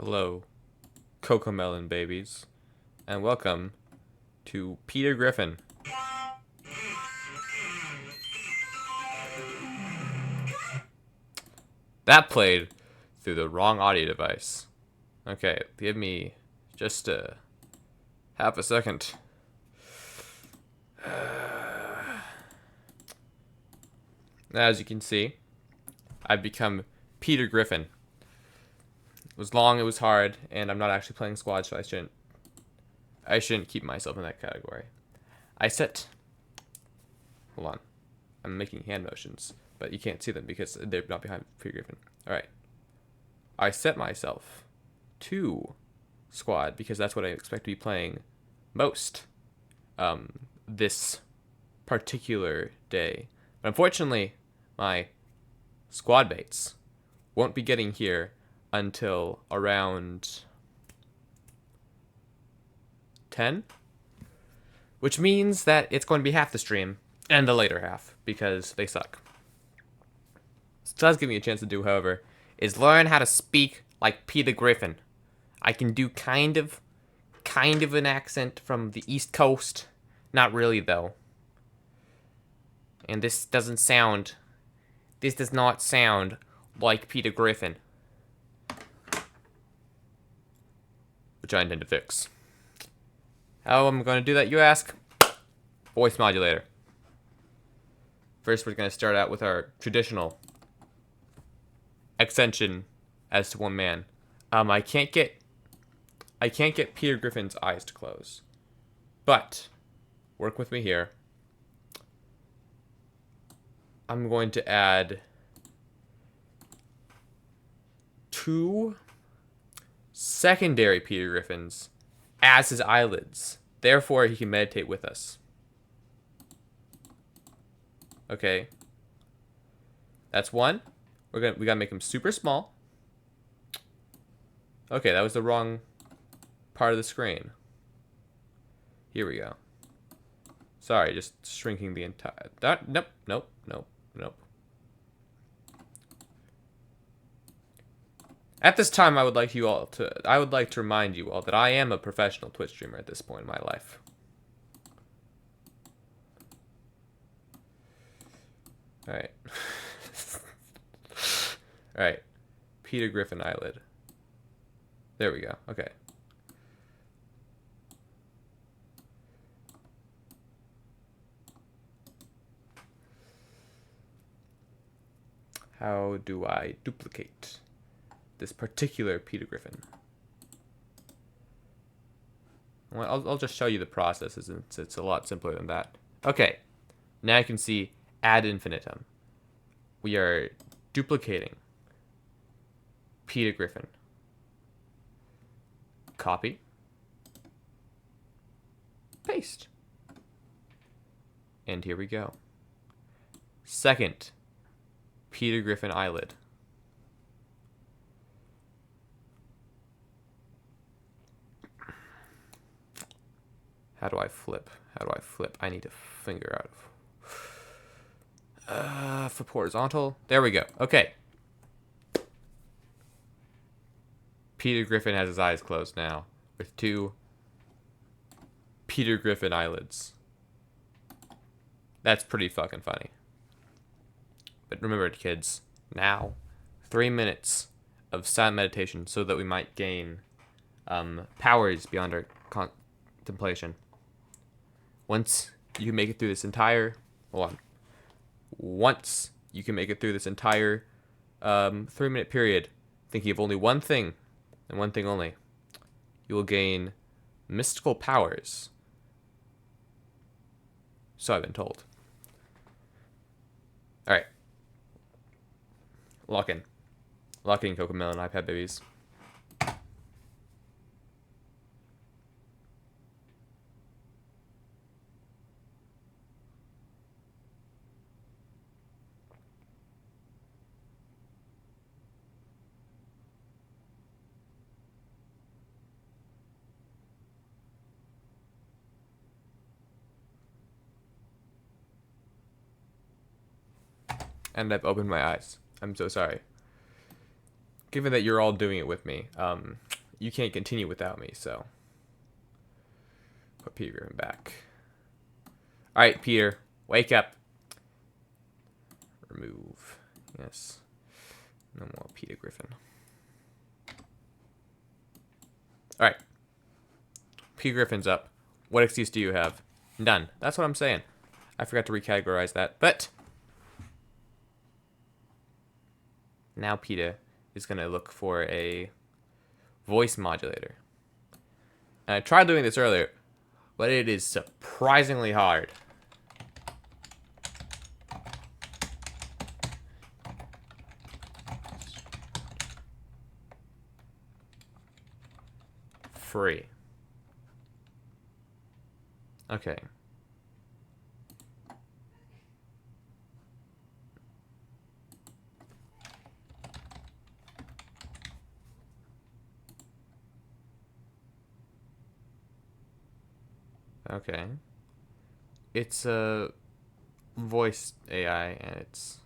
Hello, Cocomelon babies, and welcome to Peter Griffin. That played through the wrong audio device. Okay, give me just half a second. As you can see, I've become Peter Griffin. It was long, it was hard, and I'm not actually playing squad, so I shouldn't keep myself in that category. I set. Hold on. I'm making hand motions, but you can't see them because they're not behind Peter Griffin. Alright. I set myself to squad because that's what I expect to be playing most this particular day. But unfortunately, my squad mates won't be getting here until around 10, which means that it's going to be half the stream and the later half because they suck. So it does give me a chance to do, however, is learn how to speak like Peter Griffin. I can do kind of an accent from the East Coast. Not really, though. And this does not sound like Peter Griffin. Which I intend to fix. How am I going to do that, you ask? Voice modulator. First, we're going to start out with our traditional extension as to one man. I can't get Peter Griffin's eyes to close. But work with me here. I'm going to add 2 secondary Peter Griffins as his eyelids. Therefore, he can meditate with us. Okay. That's one. We gotta make him super small. Okay, that was the wrong part of the screen. Here we go. Sorry, just shrinking the entire... Nope. At this time, I would like to remind you all that I am a professional Twitch streamer at this point in my life. Alright. Alright. Peter Griffin eyelid. There we go. Okay. How do I duplicate this particular Peter Griffin? Well, I'll just show you the process. It's a lot simpler than that. Okay. Now you can see ad infinitum. We are duplicating Peter Griffin. Copy. Paste. And here we go. Second Peter Griffin eyelid. How do I flip? I need to finger out of... flip horizontal. There we go. Okay. Peter Griffin has his eyes closed now with 2 Peter Griffin eyelids. That's pretty fucking funny. But remember, kids, now 3 minutes of silent meditation so that we might gain powers beyond our contemplation. Once you can make it through this entire... Hold on. Once you can make it through this entire 3-minute period, thinking of only one thing, and one thing only, you will gain mystical powers. So I've been told. Alright. Lock in. Lock in, Cocomelon iPad babies. And I've opened my eyes. I'm so sorry. given that you're all doing it with me, you can't continue without me, so put Peter Griffin back. All right, Peter, wake up. Remove. Yes. No more Peter Griffin. All right. Peter Griffin's up. What excuse do you have? None. That's what I'm saying. I forgot to recategorize that, but now Peter is going to look for a voice modulator. And I tried doing this earlier, but it is surprisingly hard. Free. Okay. Okay. It's a voice AI, and it's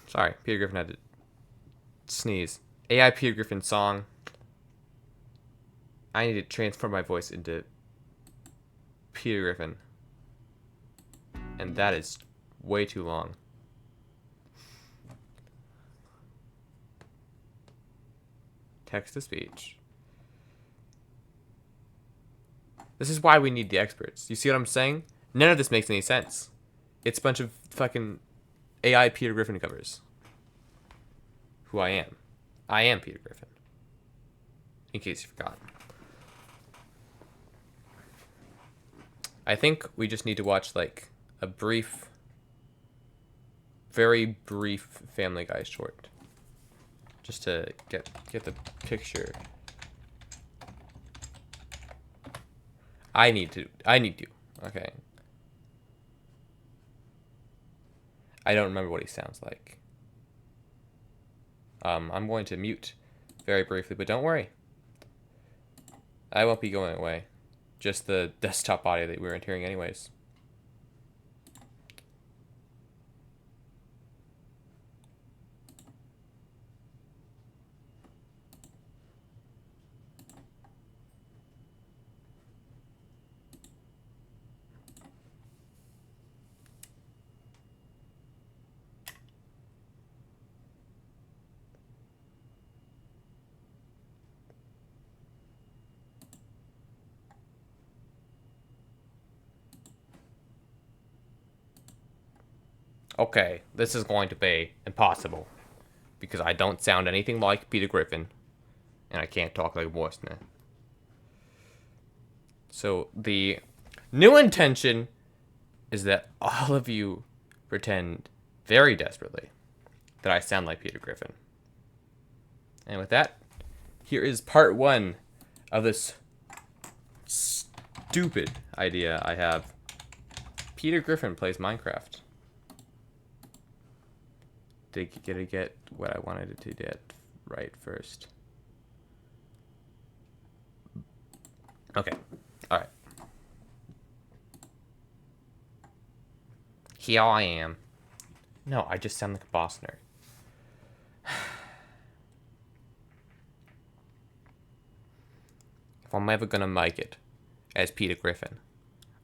sorry, Peter Griffin had to sneeze. AI Peter Griffin song. I need to transform my voice into Peter Griffin. And that is way too long. Text to speech. This is why we need the experts. You see what I'm saying? None of this makes any sense. It's a bunch of fucking AI Peter Griffin covers. Who I am. I am Peter Griffin. In case you forgot. I think we just need to watch like a brief, very brief Family Guy short. Just to get the picture. I need to. Okay. I don't remember what he sounds like. I'm going to mute very briefly, but don't worry. I won't be going away. Just the desktop audio that we weren't hearing anyways. Okay, this is going to be impossible. Because I don't sound anything like Peter Griffin. And I can't talk like a voice now. So, the new intention is that all of you pretend very desperately that I sound like Peter Griffin. And with that, here is part 1 of this stupid idea I have. Peter Griffin plays Minecraft. Did I get what I wanted it to get right first? Okay. Alright. Here I am. No, I just sound like a boss nerd. If I'm ever gonna make it as Peter Griffin,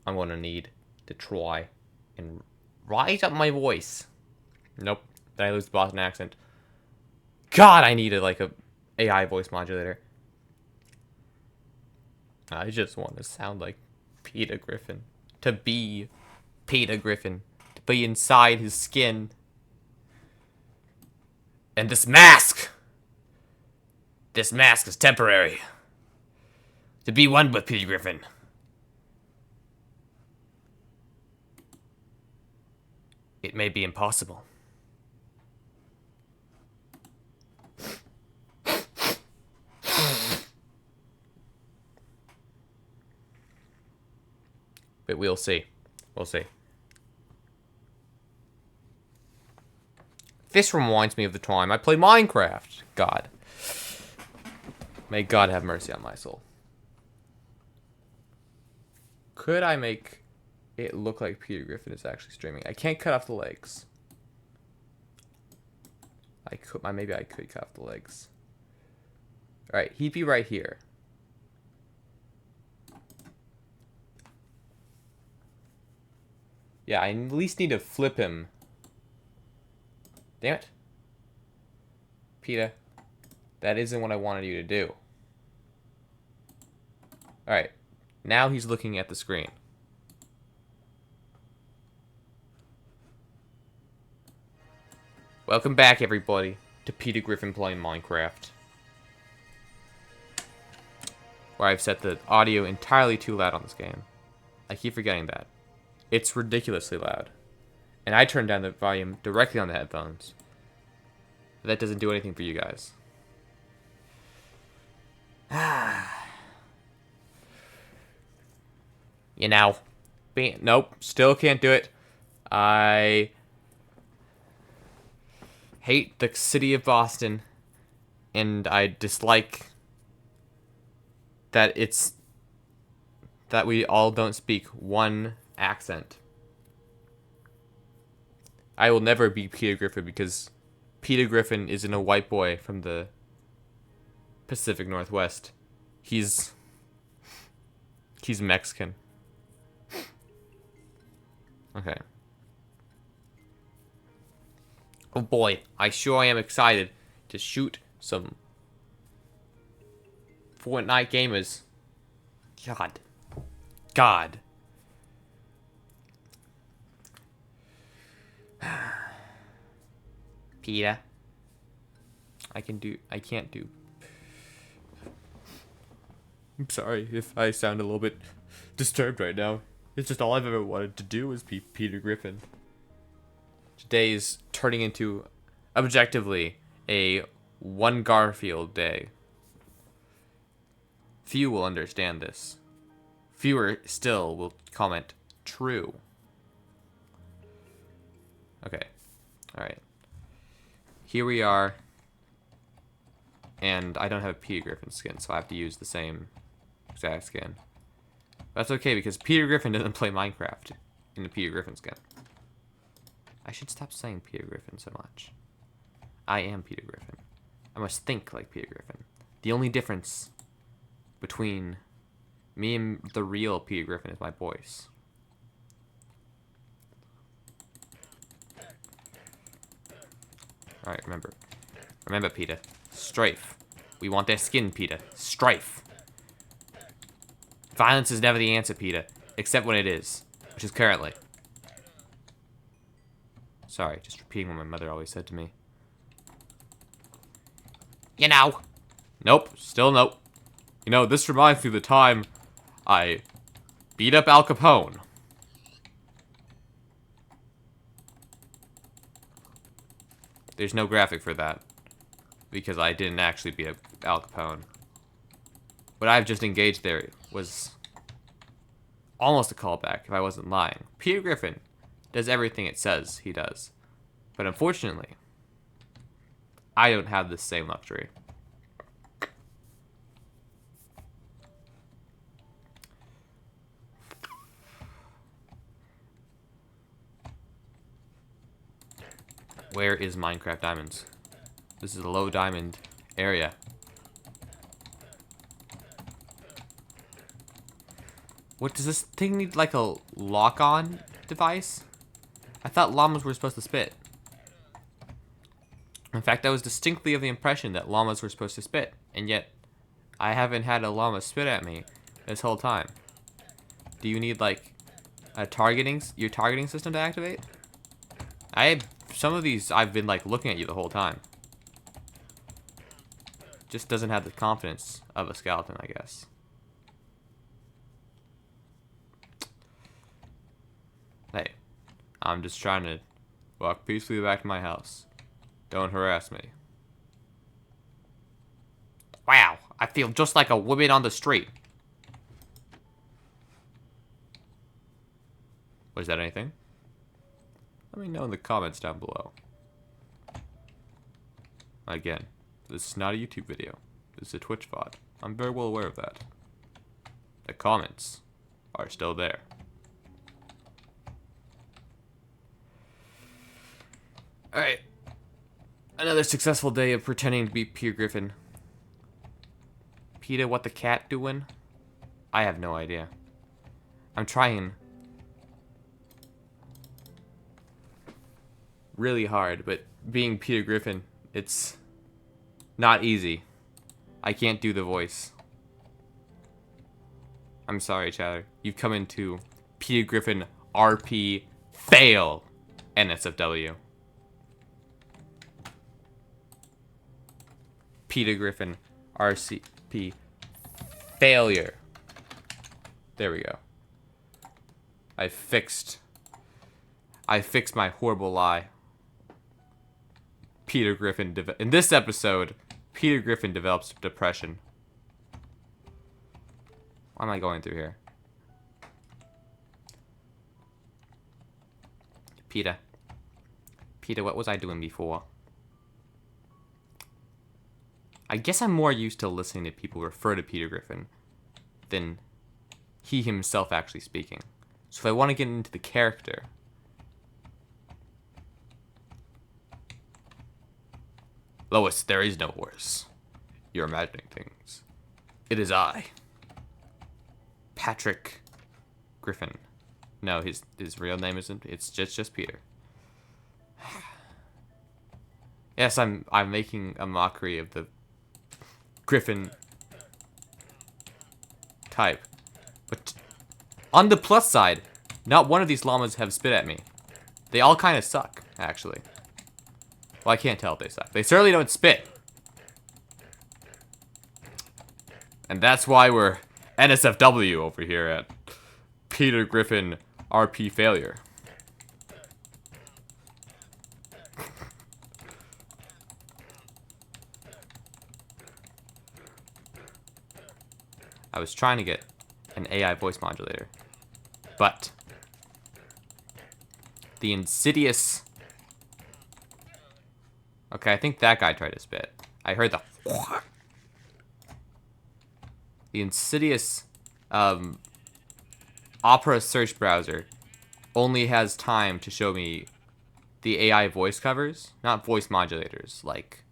I'm gonna need to try and rise up my voice. Nope. Did I lose the Boston accent? God, I needed like a AI voice modulator. I just want to sound like Peter Griffin. To be Peter Griffin. To be inside his skin. And this mask! This mask is temporary. To be one with Peter Griffin. It may be impossible. But we'll see. We'll see. This reminds me of the time I played Minecraft. God. May God have mercy on my soul. Could I make it look like Peter Griffin is actually streaming? I can't cut off the legs. Maybe I could cut off the legs. All right, he'd be right here. Yeah, I at least need to flip him. Damn it. PETA, that isn't what I wanted you to do. Alright, now he's looking at the screen. Welcome back, everybody, to Peter Griffin playing Minecraft. Where I've set the audio entirely too loud on this game. I keep forgetting that. It's ridiculously loud. And I turned down the volume directly on the headphones. But that doesn't do anything for you guys. You know. Nope, still can't do it. I hate the city of Boston. And I dislike that we all don't speak one accent. I will never be Peter Griffin because Peter Griffin isn't a white boy from the Pacific Northwest. He's Mexican. Okay. Oh boy, I sure am excited to shoot some Fortnite gamers. God. PETA. I can't do. I'm sorry if I sound a little bit disturbed right now. It's just all I've ever wanted to do is be Peter Griffin. Today is turning into, objectively, a one Garfield day. Few will understand this. Fewer still will comment true. Okay. Alright. Here we are. And I don't have a Peter Griffin skin, so I have to use the same exact skin. That's okay, because Peter Griffin doesn't play Minecraft in the Peter Griffin skin. I should stop saying Peter Griffin so much. I am Peter Griffin. I must think like Peter Griffin. The only difference between me and the real Peter Griffin is my voice. Alright, remember. Remember, PETA. Strife. We want their skin, PETA. Strife. Violence is never the answer, PETA. Except when it is. Which is currently. Sorry, just repeating what my mother always said to me. You know. Nope. Still nope. You know, this reminds me of the time I beat up Al Capone. There's no graphic for that. Because I didn't actually beat up Al Capone. What I've just engaged there was almost a callback, if I wasn't lying. Peter Griffin does everything it says he does. But unfortunately, I don't have the same luxury. Where is Minecraft Diamonds? This is a low diamond area. What, does this thing need like a lock-on device? I thought llamas were supposed to spit. In fact, I was distinctly of the impression that llamas were supposed to spit, and yet I haven't had a llama spit at me this whole time. Do you need like a your targeting system to activate? Some of these I've been like looking at you the whole time. Just doesn't have the confidence of a skeleton, I guess. Hey, I'm just trying to walk peacefully back to my house. Don't harass me. Wow, I feel just like a woman on the street. Was that anything? Let me know in the comments down below. Again, this is not a YouTube video. This is a Twitch VoD. I'm very well aware of that. The comments are still there. Alright. Another successful day of pretending to be Peter Griffin. Peter, what the cat doing? I have no idea. I'm trying really hard, but being Peter Griffin, it's not easy. I can't do the voice. I'm sorry, Chatter. You've come into Peter Griffin RP fail NSFW. Peter Griffin RCP failure. There we go. I fixed my horrible lie. Peter Griffin in this episode, Peter Griffin develops depression. What am I going through here? Peter, what was I doing before? I guess I'm more used to listening to people refer to Peter Griffin than he himself actually speaking. So if I want to get into the character, Lois, there is no worse. You're imagining things. It is I, Patrick Griffin. No, his real name isn't. It's just Peter. Yes, I'm making a mockery of the Griffin type. But on the plus side, not one of these llamas have spit at me. They all kind of suck, actually. Well, I can't tell if they suck. They certainly don't spit. And that's why we're NSFW over here at Peter Griffin RP failure. I was trying to get an AI voice modulator, but the insidious... Okay, I think that guy tried to spit. I heard the... The insidious Opera search browser only has time to show me the AI voice covers, not voice modulators. Like,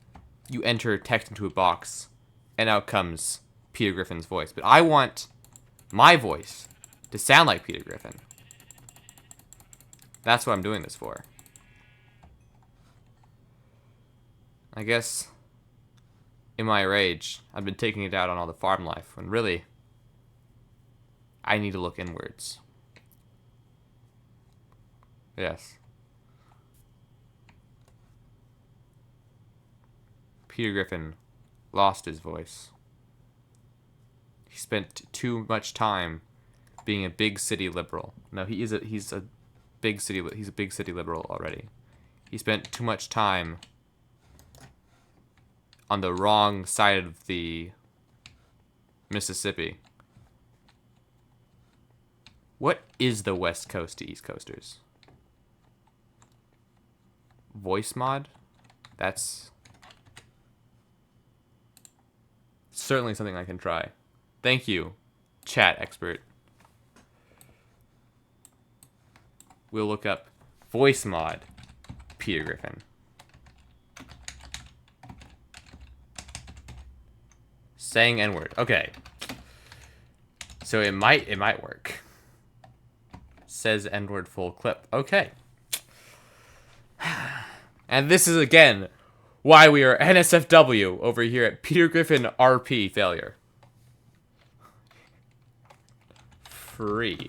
you enter text into a box, and out comes Peter Griffin's voice. But I want my voice to sound like Peter Griffin. That's what I'm doing this for. I guess in my rage, I've been taking it out on all the farm life, when really, I need to look inwards. Yes. Peter Griffin lost his voice. He spent too much time being a big city liberal. No, he's a big city liberal already. He spent too much time on the wrong side of the Mississippi. What is the West Coast to East Coasters? Voice mod? That's certainly something I can try. Thank you, chat expert. We'll look up voice mod Peter Griffin. Saying N-word. Okay. So it might work. Says N-word full clip. Okay. And this is again why we are NSFW over here at Peter Griffin RP failure. Free.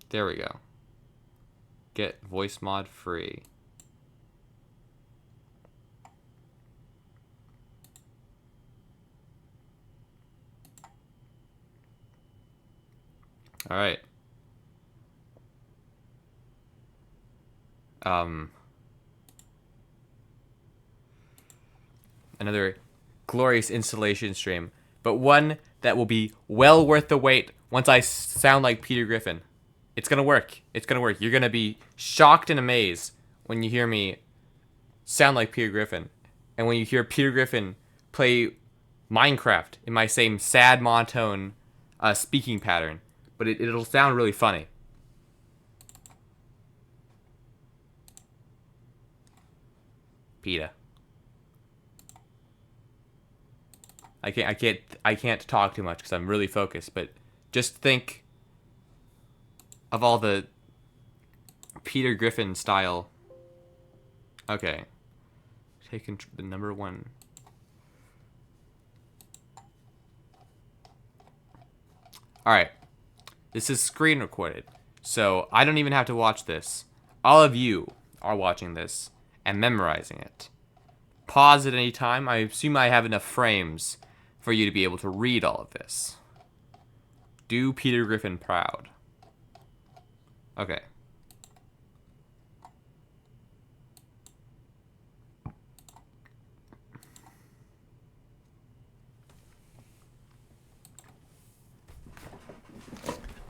There we go. Get voice mod free. All right. Another glorious installation stream, but one that will be well worth the wait once I sound like Peter Griffin. It's gonna work. It's gonna work. You're gonna be shocked and amazed when you hear me sound like Peter Griffin. And when you hear Peter Griffin play Minecraft in my same sad monotone speaking pattern, but it'll sound really funny. PETA. I can't talk too much because I'm really focused, but just think of all the Peter Griffin style. Okay. Take the number one. Alright. This is screen recorded. So I don't even have to watch this. All of you are watching this and memorizing it. Pause at any time. I assume I have enough frames for you to be able to read all of this. Do Peter Griffin proud. Okay.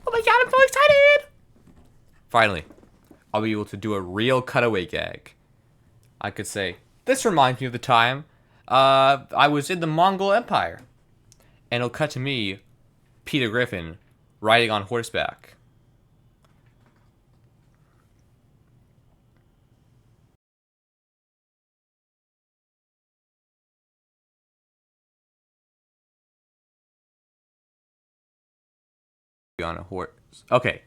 Oh my god, I'm so excited! Finally, I'll be able to do a real cutaway gag. I could say, this reminds me of the time I was in the Mongol Empire. And it'll cut to me, Peter Griffin, riding on horseback. On a horse. Okay.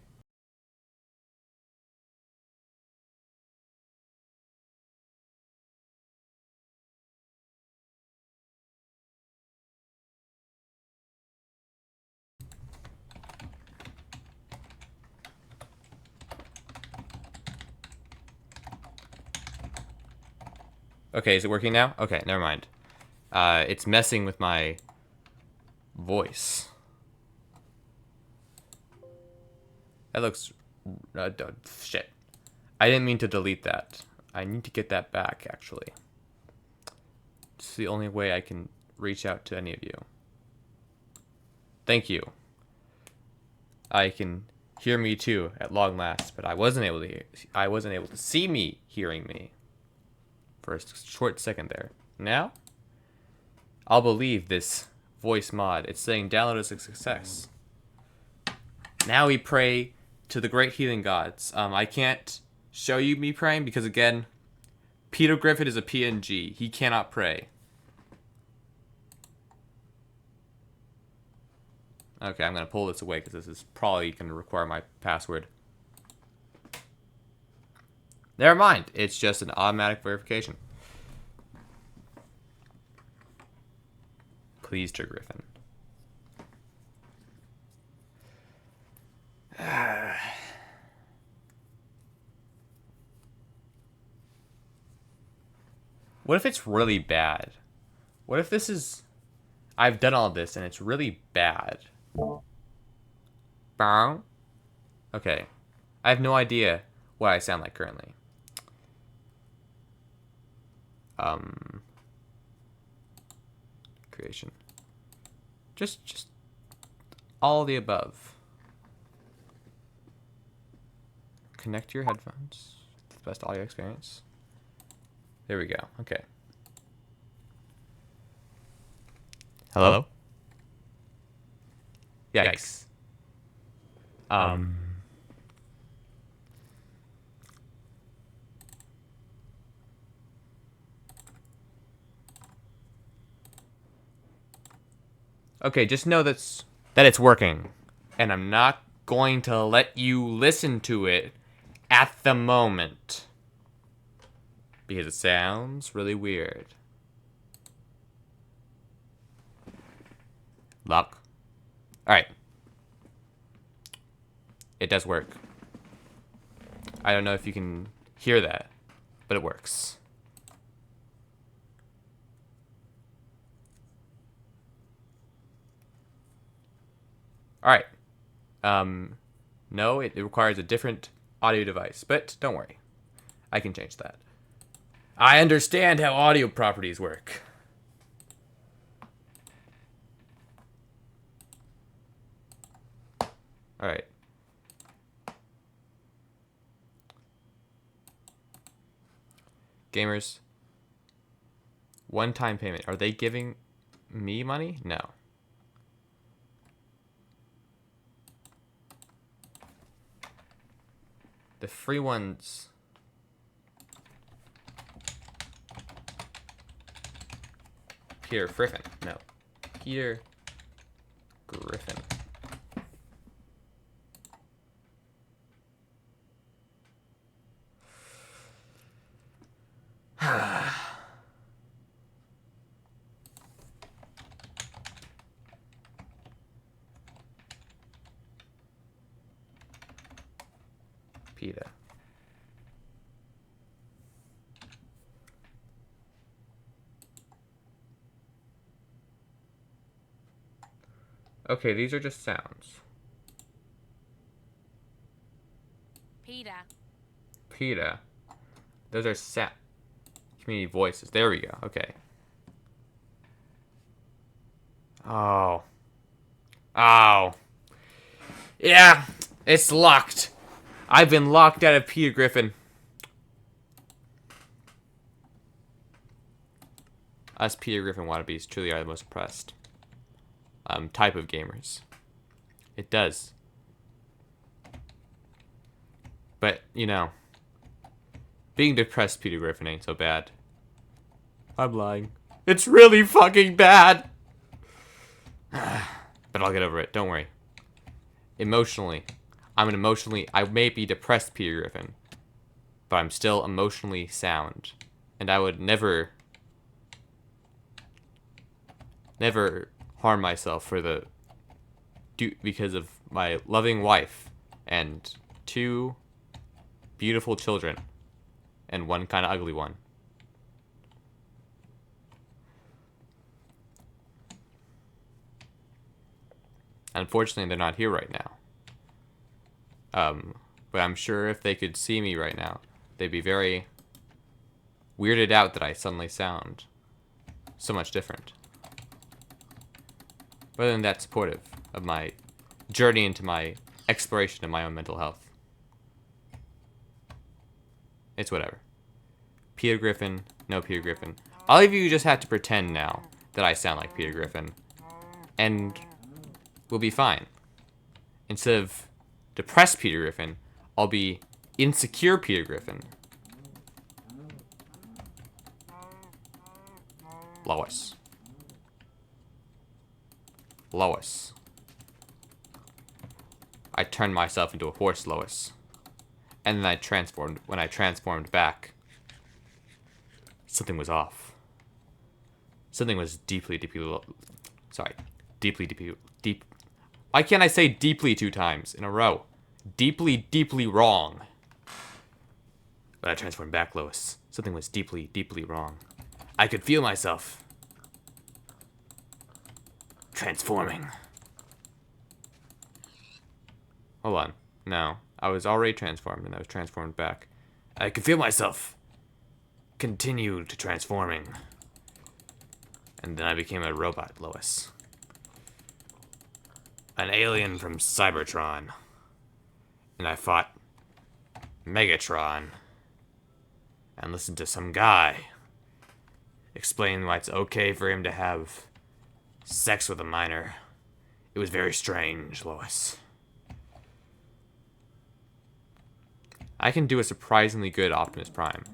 Okay, is it working now? Okay, never mind. It's messing with my voice. That looks... shit. I didn't mean to delete that. I need to get that back, actually. It's the only way I can reach out to any of you. Thank you. I can hear me too at long last, but I wasn't able to see me hearing me for a short second there. Now, I'll believe this voice mod. It's saying download as a success. Now we pray to the great healing gods. I can't show you me praying because, again, Peter Griffin is a PNG. He cannot pray. Okay, I'm going to pull this away because this is probably going to require my password. Never mind. It's just an automatic verification. Please, Peter Griffin. What if it's really bad? What if this is... I've done all this and it's really bad. Okay. I have no idea what I sound like currently. Creation. Just all the above. Connect your headphones. The best audio experience. There we go. Okay. Hello? Yikes. Okay, just know that it's working. And I'm not going to let you listen to it at the moment. Because it sounds really weird. Luck. Alright. It does work. I don't know if you can hear that, but it works. Alright. No, it requires a different audio device, but don't worry. I can change that. I understand how audio properties work. Alright. Gamers. One-time payment. Are they giving... me money? No. The free ones. Peter Griffin. No. Peter Griffin. Peter. Okay, these are just sounds. Peter. Peter. Those are community voices. There we go. Okay. Oh. Oh. Yeah, it's locked. I've been locked out of Peter Griffin. Us Peter Griffin wannabes truly are the most oppressed type of gamers. It does. But, you know, being depressed Peter Griffin ain't so bad. I'm lying. It's really fucking bad. But I'll get over it. Don't worry. Emotionally, I may be depressed Peter Griffin, but I'm still emotionally sound. And I would never harm myself because of my loving wife and 2 beautiful children and 1 kind of ugly one. Unfortunately, they're not here right now. But I'm sure if they could see me right now, they'd be very weirded out that I suddenly sound so much different. But other than that, supportive of my journey into my exploration of my own mental health. It's whatever. Peter Griffin, no Peter Griffin. All of you just have to pretend now that I sound like Peter Griffin. And we'll be fine. Instead of depressed Peter Griffin, I'll be insecure Peter Griffin. Lois. Lois. I turned myself into a horse, Lois. And then when I transformed back, something was off. Something was deeply why can't I say deeply 2 times in a row? Deeply wrong. When I transformed back, Lois, something was deeply wrong. I could feel myself transforming. Hold on. No. I was already transformed and I was transformed back. I could feel myself continue to transforming. And then I became a robot, Lois. An alien from Cybertron. And I fought Megatron. And listened to some guy explain why it's okay for him to have sex with a minor. It was very strange, Lois. I can do a surprisingly good Optimus Prime.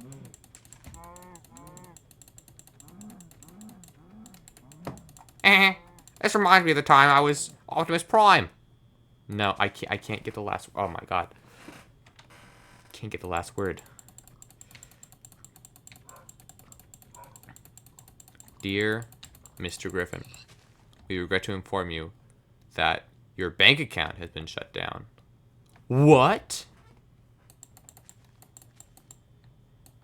This reminds me of the time I was Optimus Prime. No, I can't get the last. Oh my god. Can't get the last word. Dear Mr. Griffin, we regret to inform you that your bank account has been shut down. What?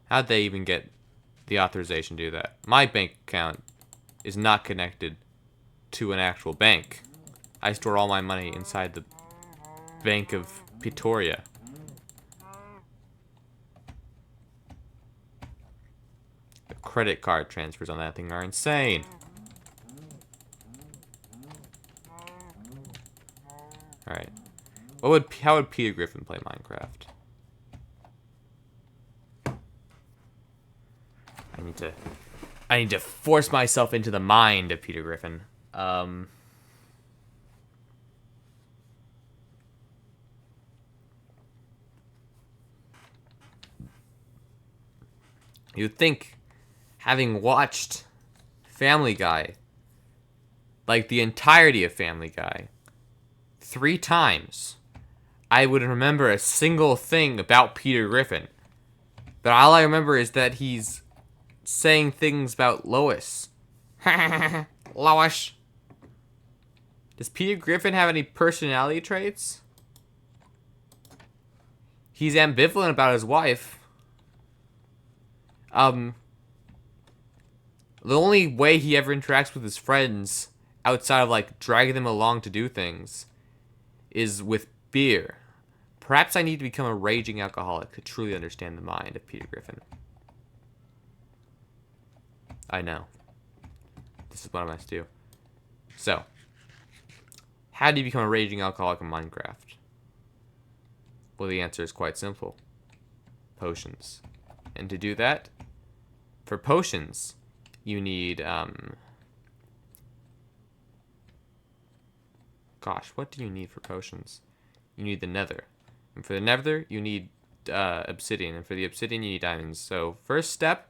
How'd they even get the authorization to do that? My bank account is not connected to an actual bank. I store all my money inside the Bank of Pretoria. The credit card transfers on that thing are insane. Alright. How would Peter Griffin play Minecraft? I need to force myself into the mind of Peter Griffin. You'd think, having watched Family Guy, like the entirety of Family Guy, 3 times, I would remember a single thing about Peter Griffin. But all I remember is that he's saying things about Lois. Lois. Does Peter Griffin have any personality traits? He's ambivalent about his wife. The only way he ever interacts with his friends, outside of, like, dragging them along to do things, is with beer. Perhaps I need to become a raging alcoholic to truly understand the mind of Peter Griffin. I know. This is what I must do. So, how do you become a raging alcoholic in Minecraft? Well, the answer is quite simple. Potions. And to do that, for potions, you need, gosh, what do you need for potions? You need the nether. And for the nether, you need obsidian. And for the obsidian, you need diamonds. So, first step,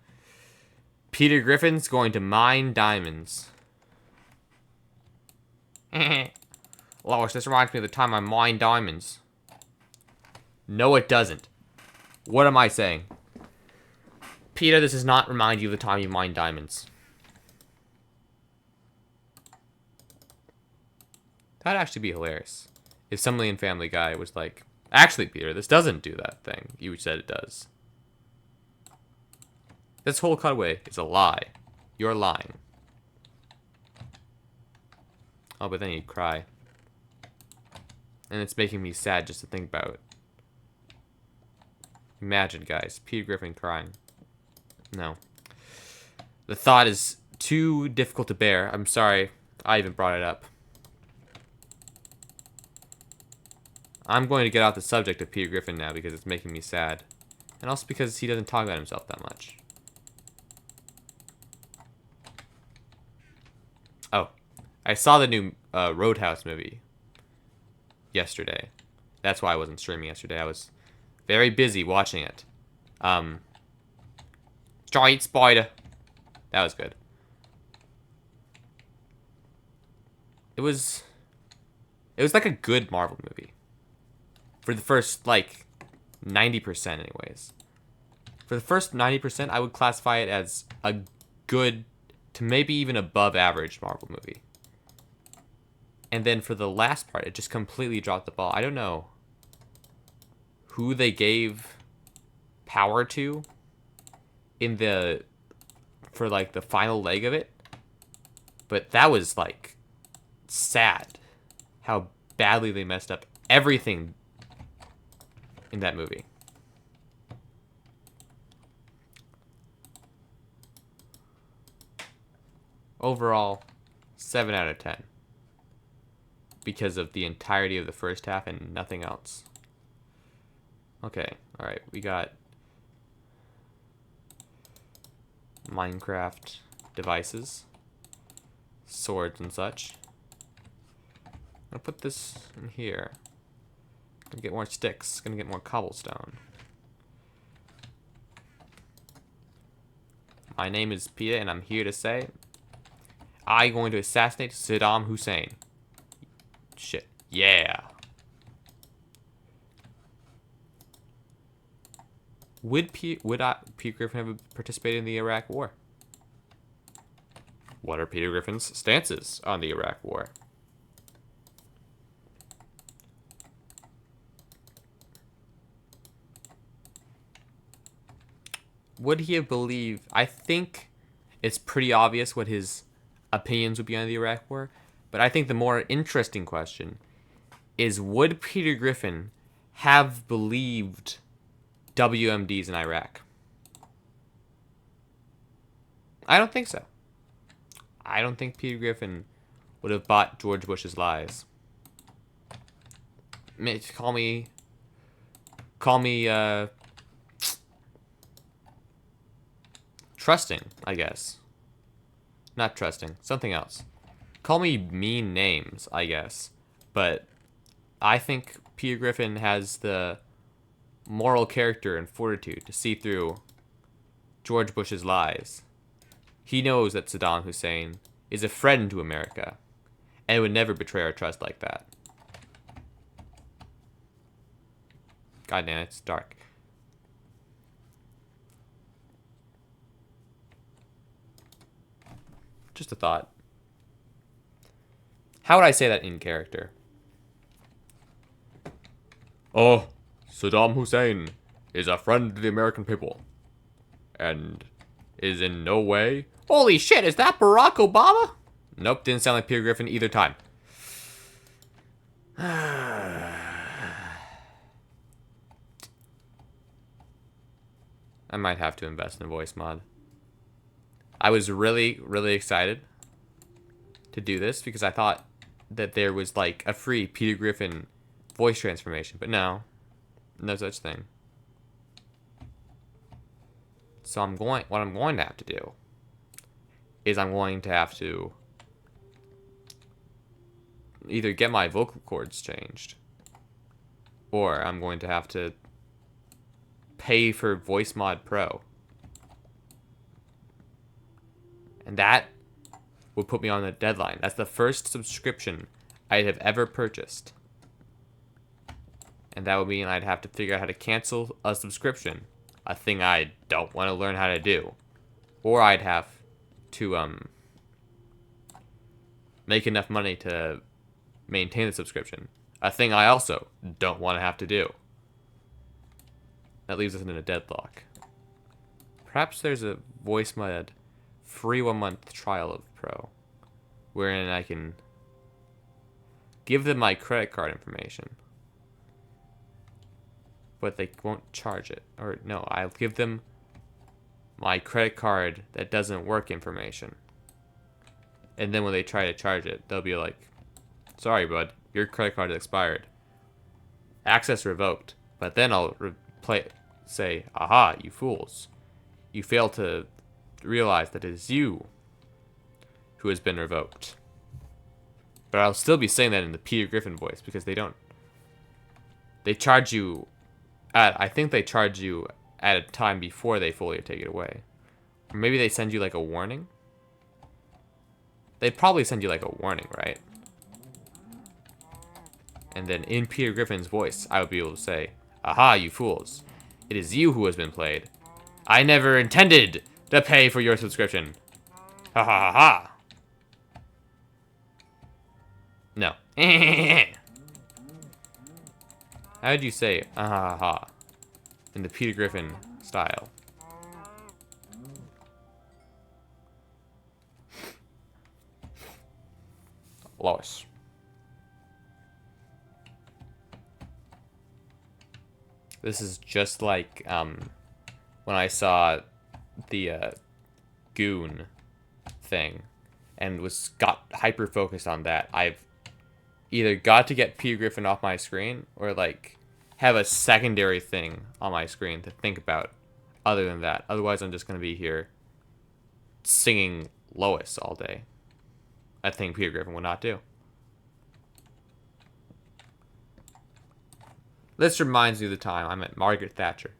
Peter Griffin's going to mine diamonds. Lois, this reminds me of the time I mined diamonds. No, it doesn't. What am I saying? Peter, this does not remind you of the time you mined diamonds. That'd actually be hilarious. If somebody in Family Guy was like, actually, Peter, this doesn't do that thing you said it does. This whole cutaway is a lie. You're lying. Oh, but then he'd cry. And it's making me sad just to think about it. Imagine, guys, Peter Griffin crying. No. The thought is too difficult to bear. I'm sorry I even brought it up. I'm going to get off the subject of Peter Griffin now because it's making me sad. And also because he doesn't talk about himself that much. Oh. I saw the new Roadhouse movie yesterday. That's why I wasn't streaming yesterday. I was very busy watching it. Giant spider. That was good. It was like a good Marvel movie. For the first, like, 90% anyways. For the first 90%, I would classify it as a good to maybe even above average Marvel movie. And then for the last part, it just completely dropped the ball. I don't know who they gave power to for like the final leg of it. But that was like sad how badly they messed up everything in that movie. Overall, 7 out of 10. Because of the entirety of the first half and nothing else. Okay, alright, we got Minecraft devices, swords and such. I'm gonna put this in here. Gonna get more sticks, gonna get more cobblestone. My name is Peter and I'm here to say I'm going to assassinate Saddam Hussein. Shit. Yeah. Would Pete Griffin have participated in the Iraq War? What are Peter Griffin's stances on the Iraq War? Would he have believed... I think it's pretty obvious what his opinions would be on the Iraq War. But I think the more interesting question is, would Peter Griffin have believed WMDs in Iraq? I don't think so. I don't think Peter Griffin would have bought George Bush's lies. Call me trusting, I guess. Not trusting. Something else. Call me mean names, I guess. But I think Peter Griffin has the moral character and fortitude to see through George Bush's lies. He knows that Saddam Hussein is a friend to America and would never betray our trust like that. God damn, it's dark. Just a thought. How would I say that in character? Oh, Saddam Hussein is a friend to the American people. And is in no way... Holy shit, is that Barack Obama? Nope, didn't sound like Peter Griffin either time. I might have to invest in a voice mod. I was really, really excited to do this because I thought that there was like a free Peter Griffin voice transformation, but no such thing. So what I'm going to have to do is I'm going to have to either get my vocal cords changed or I'm going to have to pay for Voice Mod Pro. And that would put me on the deadline. That's the first subscription I have ever purchased. And that would mean I'd have to figure out how to cancel a subscription, a thing I don't want to learn how to do. Or I'd have to make enough money to maintain the subscription, a thing I also don't want to have to do. That leaves us in a deadlock. Perhaps there's a voice mod free 1-month trial of Pro, wherein I can give them my credit card information, but they won't charge it. Or no, I'll give them my credit card that doesn't work information. And then when they try to charge it, they'll be like, sorry, bud, your credit card is expired. Access revoked. But then I'll say, aha, you fools. You fail to realize that it is you who has been revoked. But I'll still be saying that in the Peter Griffin voice because they charge you I think they charge you at a time before they fully take it away. Or maybe they send you like a warning. They'd probably send you like a warning, right? And then in Peter Griffin's voice, I would be able to say, aha, you fools. It is you who has been played. I never intended to pay for your subscription. Ha ha ha ha. No. How would you say, ah ha ha, in the Peter Griffin style? Lois. This is just like when I saw the Goon thing and got hyper focused on that. I've either got to get Peter Griffin off my screen or like have a secondary thing on my screen to think about other than that. Otherwise, I'm just going to be here singing Lois all day. A thing Peter Griffin would not do. This reminds me of the time I met Margaret Thatcher.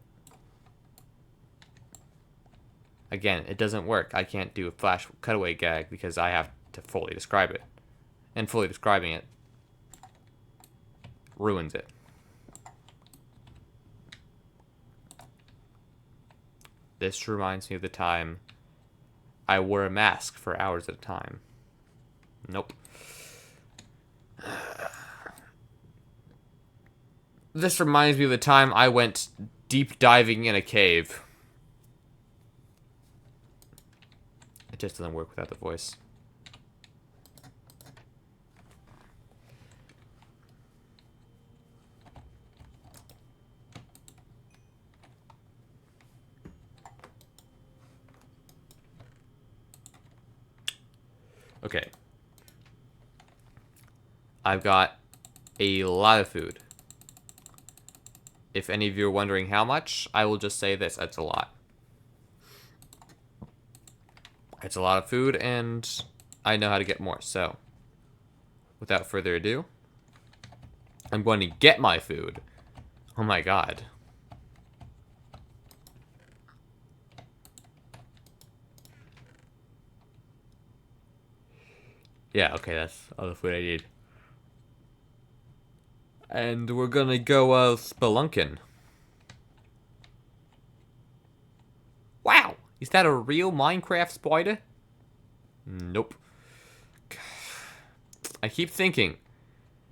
Again, it doesn't work. I can't do a flash cutaway gag because I have to fully describe it. And fully describing it ruins it. This reminds me of the time I wore a mask for hours at a time. Nope. This reminds me of the time I went deep diving in a cave. It just doesn't work without the voice. Okay. I've got a lot of food. If any of you are wondering how much, I will just say this, that's a lot. It's a lot of food, and I know how to get more. So, without further ado, I'm going to get my food. Oh my god. Yeah, okay, that's all the food I need. And we're gonna go spelunking. Wow! Is that a real Minecraft spider? Nope. I keep thinking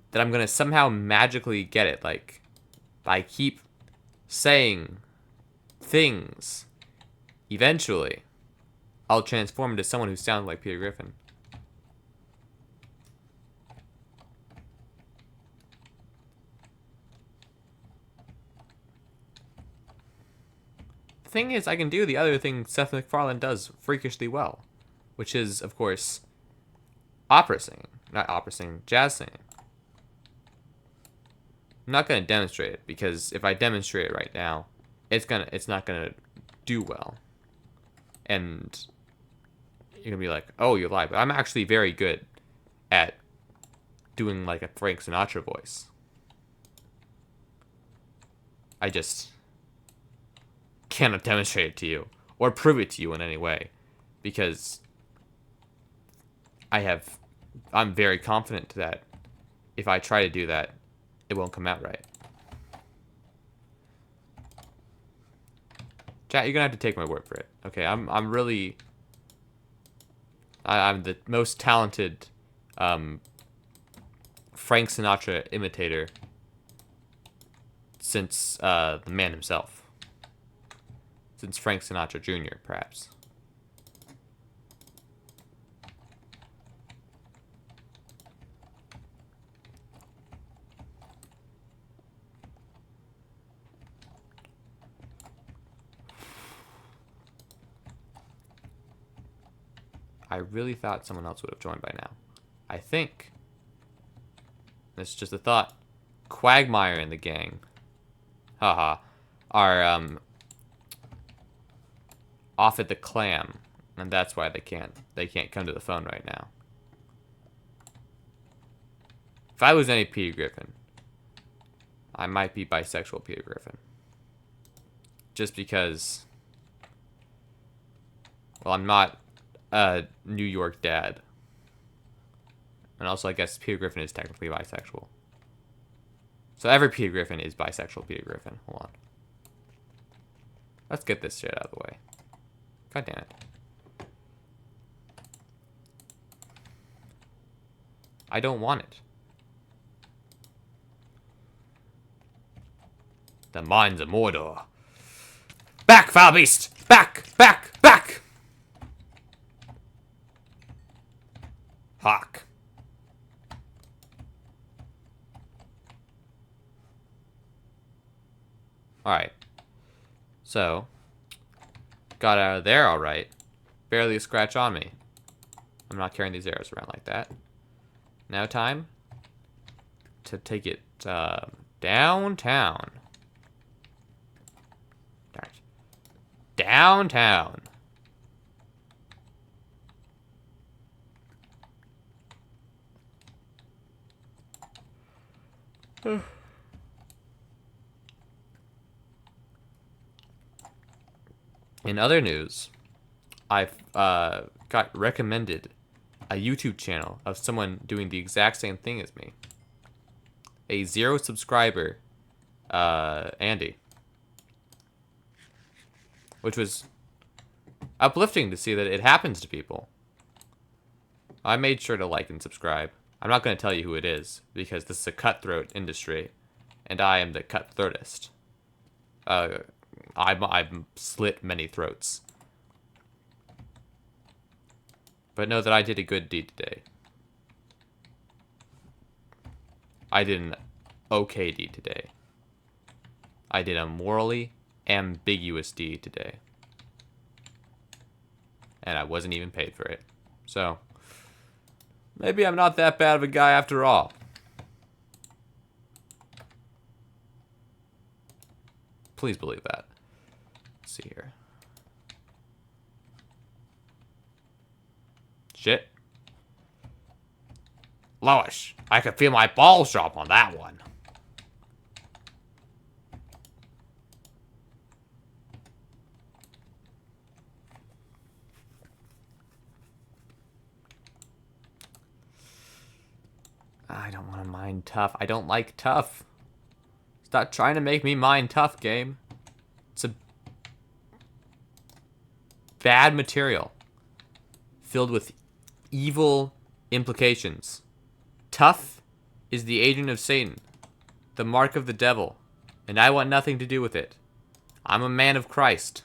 that I'm gonna somehow magically get it. Like, I keep saying things. Eventually, I'll transform into someone who sounds like Peter Griffin. The thing is, I can do the other thing Seth MacFarlane does freakishly well, which is, of course, opera singing. Not opera singing, jazz singing. I'm not gonna demonstrate it because if I demonstrate it right now, it's not gonna do well, and you're gonna be like, oh, you lied. But I'm actually very good at doing like a Frank Sinatra voice. I just cannot demonstrate it to you or prove it to you in any way because I'm very confident that if I try to do that, it won't come out right. Chat, you're gonna have to take my word for it. Okay, I'm the most talented Frank Sinatra imitator since the man himself. Since Frank Sinatra Jr., perhaps. I really thought someone else would have joined by now. I think. It's just a thought. Quagmire and the gang. Haha. Are off at the clam. And that's why they can't come to the phone right now. If I was any Peter Griffin, I might be bisexual Peter Griffin. Just because, well, I'm not a New York dad. And also, I guess Peter Griffin is technically bisexual. So every Peter Griffin is bisexual Peter Griffin. Hold on. Let's get this shit out of the way. God damn it. I don't want it. The mines of Mordor. Back, foul beast! Back! Back! Back! Hawk. Alright. So, got out of there alright. Barely a scratch on me. I'm not carrying these arrows around like that. Now time to take it downtown. Darn it. Downtown. In other news, I've got recommended a YouTube channel of someone doing the exact same thing as me. A 0 subscriber, Andy. Which was uplifting to see that it happens to people. I made sure to like and subscribe. I'm not going to tell you who it is, because this is a cutthroat industry, and I am the cutthroatist. I've slit many throats. But know that I did a good deed today. I did an okay deed today. I did a morally ambiguous deed today. And I wasn't even paid for it. So, maybe I'm not that bad of a guy after all. Please believe that. Let's see here. Shit. Lois, I could feel my balls drop on that one. I don't want to mine tough. I don't like tough. Stop trying to make me mine tough, game. It's a bad material filled with evil implications. Tough is the agent of Satan, the mark of the devil, and I want nothing to do with it. I'm a man of Christ.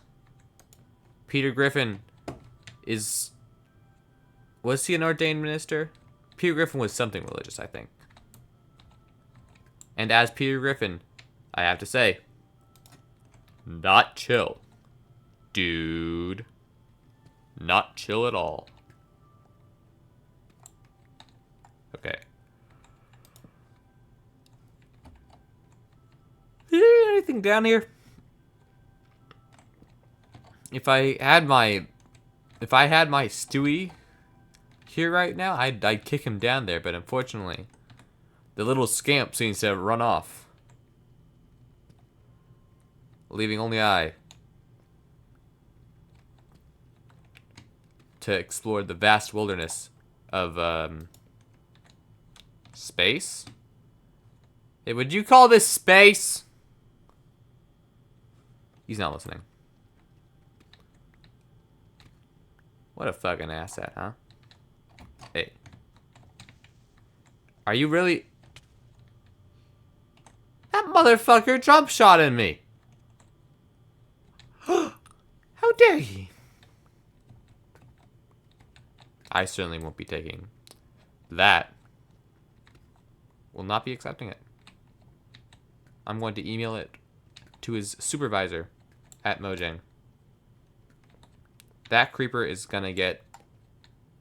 Peter Griffin is... Was he an ordained minister? Peter Griffin was something religious, I think. And as Peter Griffin, I have to say, not chill. Dude. Not chill at all. Okay. Anything down here? If I had my Stewie here right now, I'd kick him down there, but unfortunately, the little scamp seems to have run off, leaving only I to explore the vast wilderness of space. Hey, would you call this space? He's not listening. What a fucking asset, huh? Hey. Are you really... That motherfucker jump shot in me. How dare he? I certainly won't be taking that. Will not be accepting it. I'm going to email it to his supervisor at Mojang. That creeper is gonna get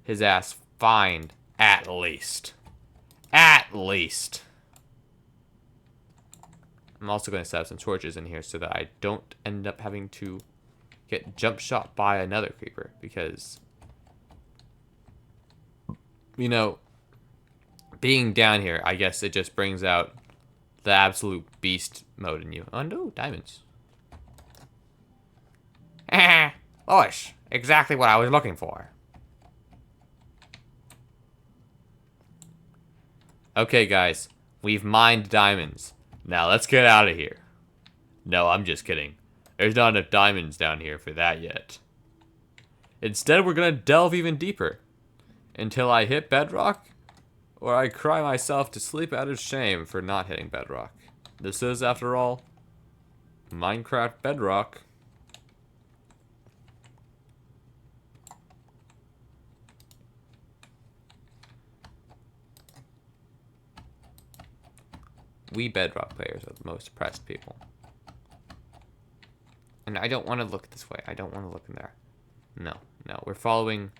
his ass fined at least. At least. I'm also gonna set up some torches in here so that I don't end up having to get jump shot by another creeper, because, you know, being down here, I guess it just brings out the absolute beast mode in you. Oh no, diamonds. Lois, exactly what I was looking for. Okay, guys, we've mined diamonds. Now let's get out of here. No, I'm just kidding. There's not enough diamonds down here for that yet. Instead, we're gonna delve even deeper until I hit bedrock, or I cry myself to sleep out of shame for not hitting bedrock. This is, after all, Minecraft Bedrock. We Bedrock players are the most oppressed people. And I don't want to look this way. I don't want to look in there. No, no. We're following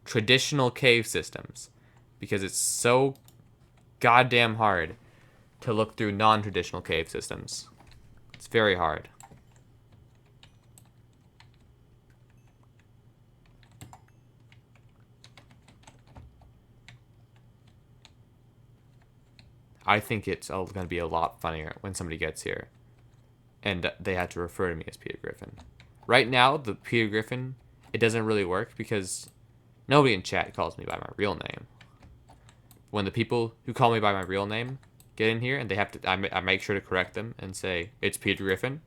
traditional cave systems because it's so goddamn hard to look through non-traditional cave systems. It's very hard. I think it's going to be a lot funnier when somebody gets here and they have to refer to me as Peter Griffin. Right now, the Peter Griffin, it doesn't really work because nobody in chat calls me by my real name. When the people who call me by my real name get in here and they have to, I make sure to correct them and say, it's Peter Griffin.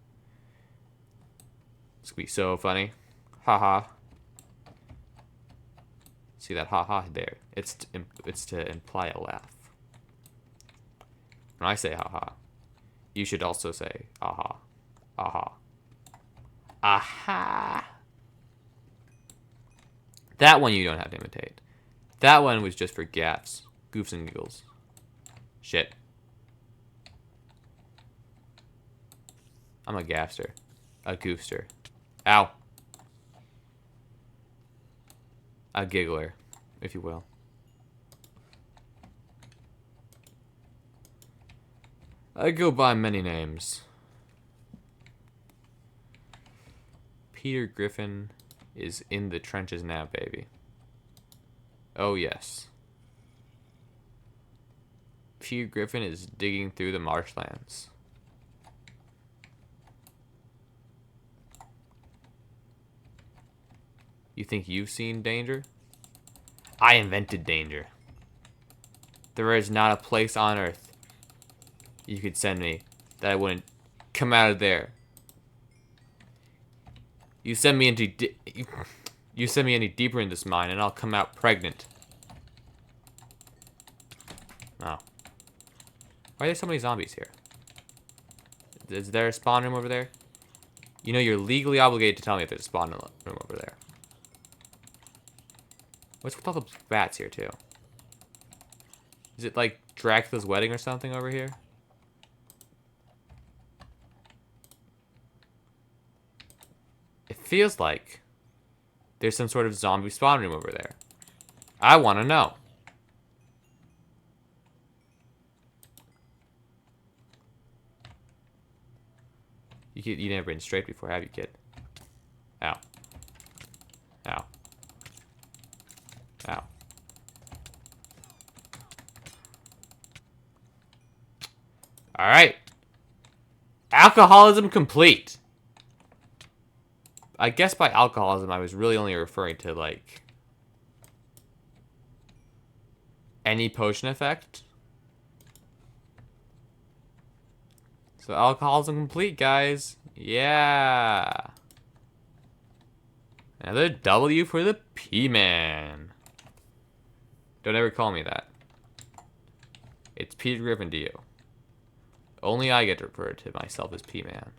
It's going to be so funny. Haha. See that haha there? It's to imply a laugh. When I say haha, you should also say aha. Aha. Aha. That one you don't have to imitate. That one was just for gaffs. Goofs and giggles. Shit. I'm a gaffster. A goofster. Ow. A giggler, if you will. I go by many names. Peter Griffin is in the trenches now, baby. Oh, yes. Peter Griffin is digging through the marshlands. You think you've seen danger? I invented danger. There is not a place on Earth you could send me that I wouldn't come out of there. You send me into you send me any deeper in this mine, and I'll come out pregnant. Oh. Why are there so many zombies here? Is there a spawn room over there? You know, you're legally obligated to tell me if there's a spawn room over there. What's with all the bats here, too? Is it like Dracula's wedding or something over here? It feels like there's some sort of zombie spawn room over there. I want to know. You never been straight before, have you, kid? Ow. Ow. Ow. Alright. Alcoholism complete. I guess by alcoholism, I was really only referring to, like, any potion effect. So alcoholism complete, guys. Yeah. Another W for the P-Man. Don't ever call me that. It's Peter Griffin to you. Only I get to refer to myself as P-Man.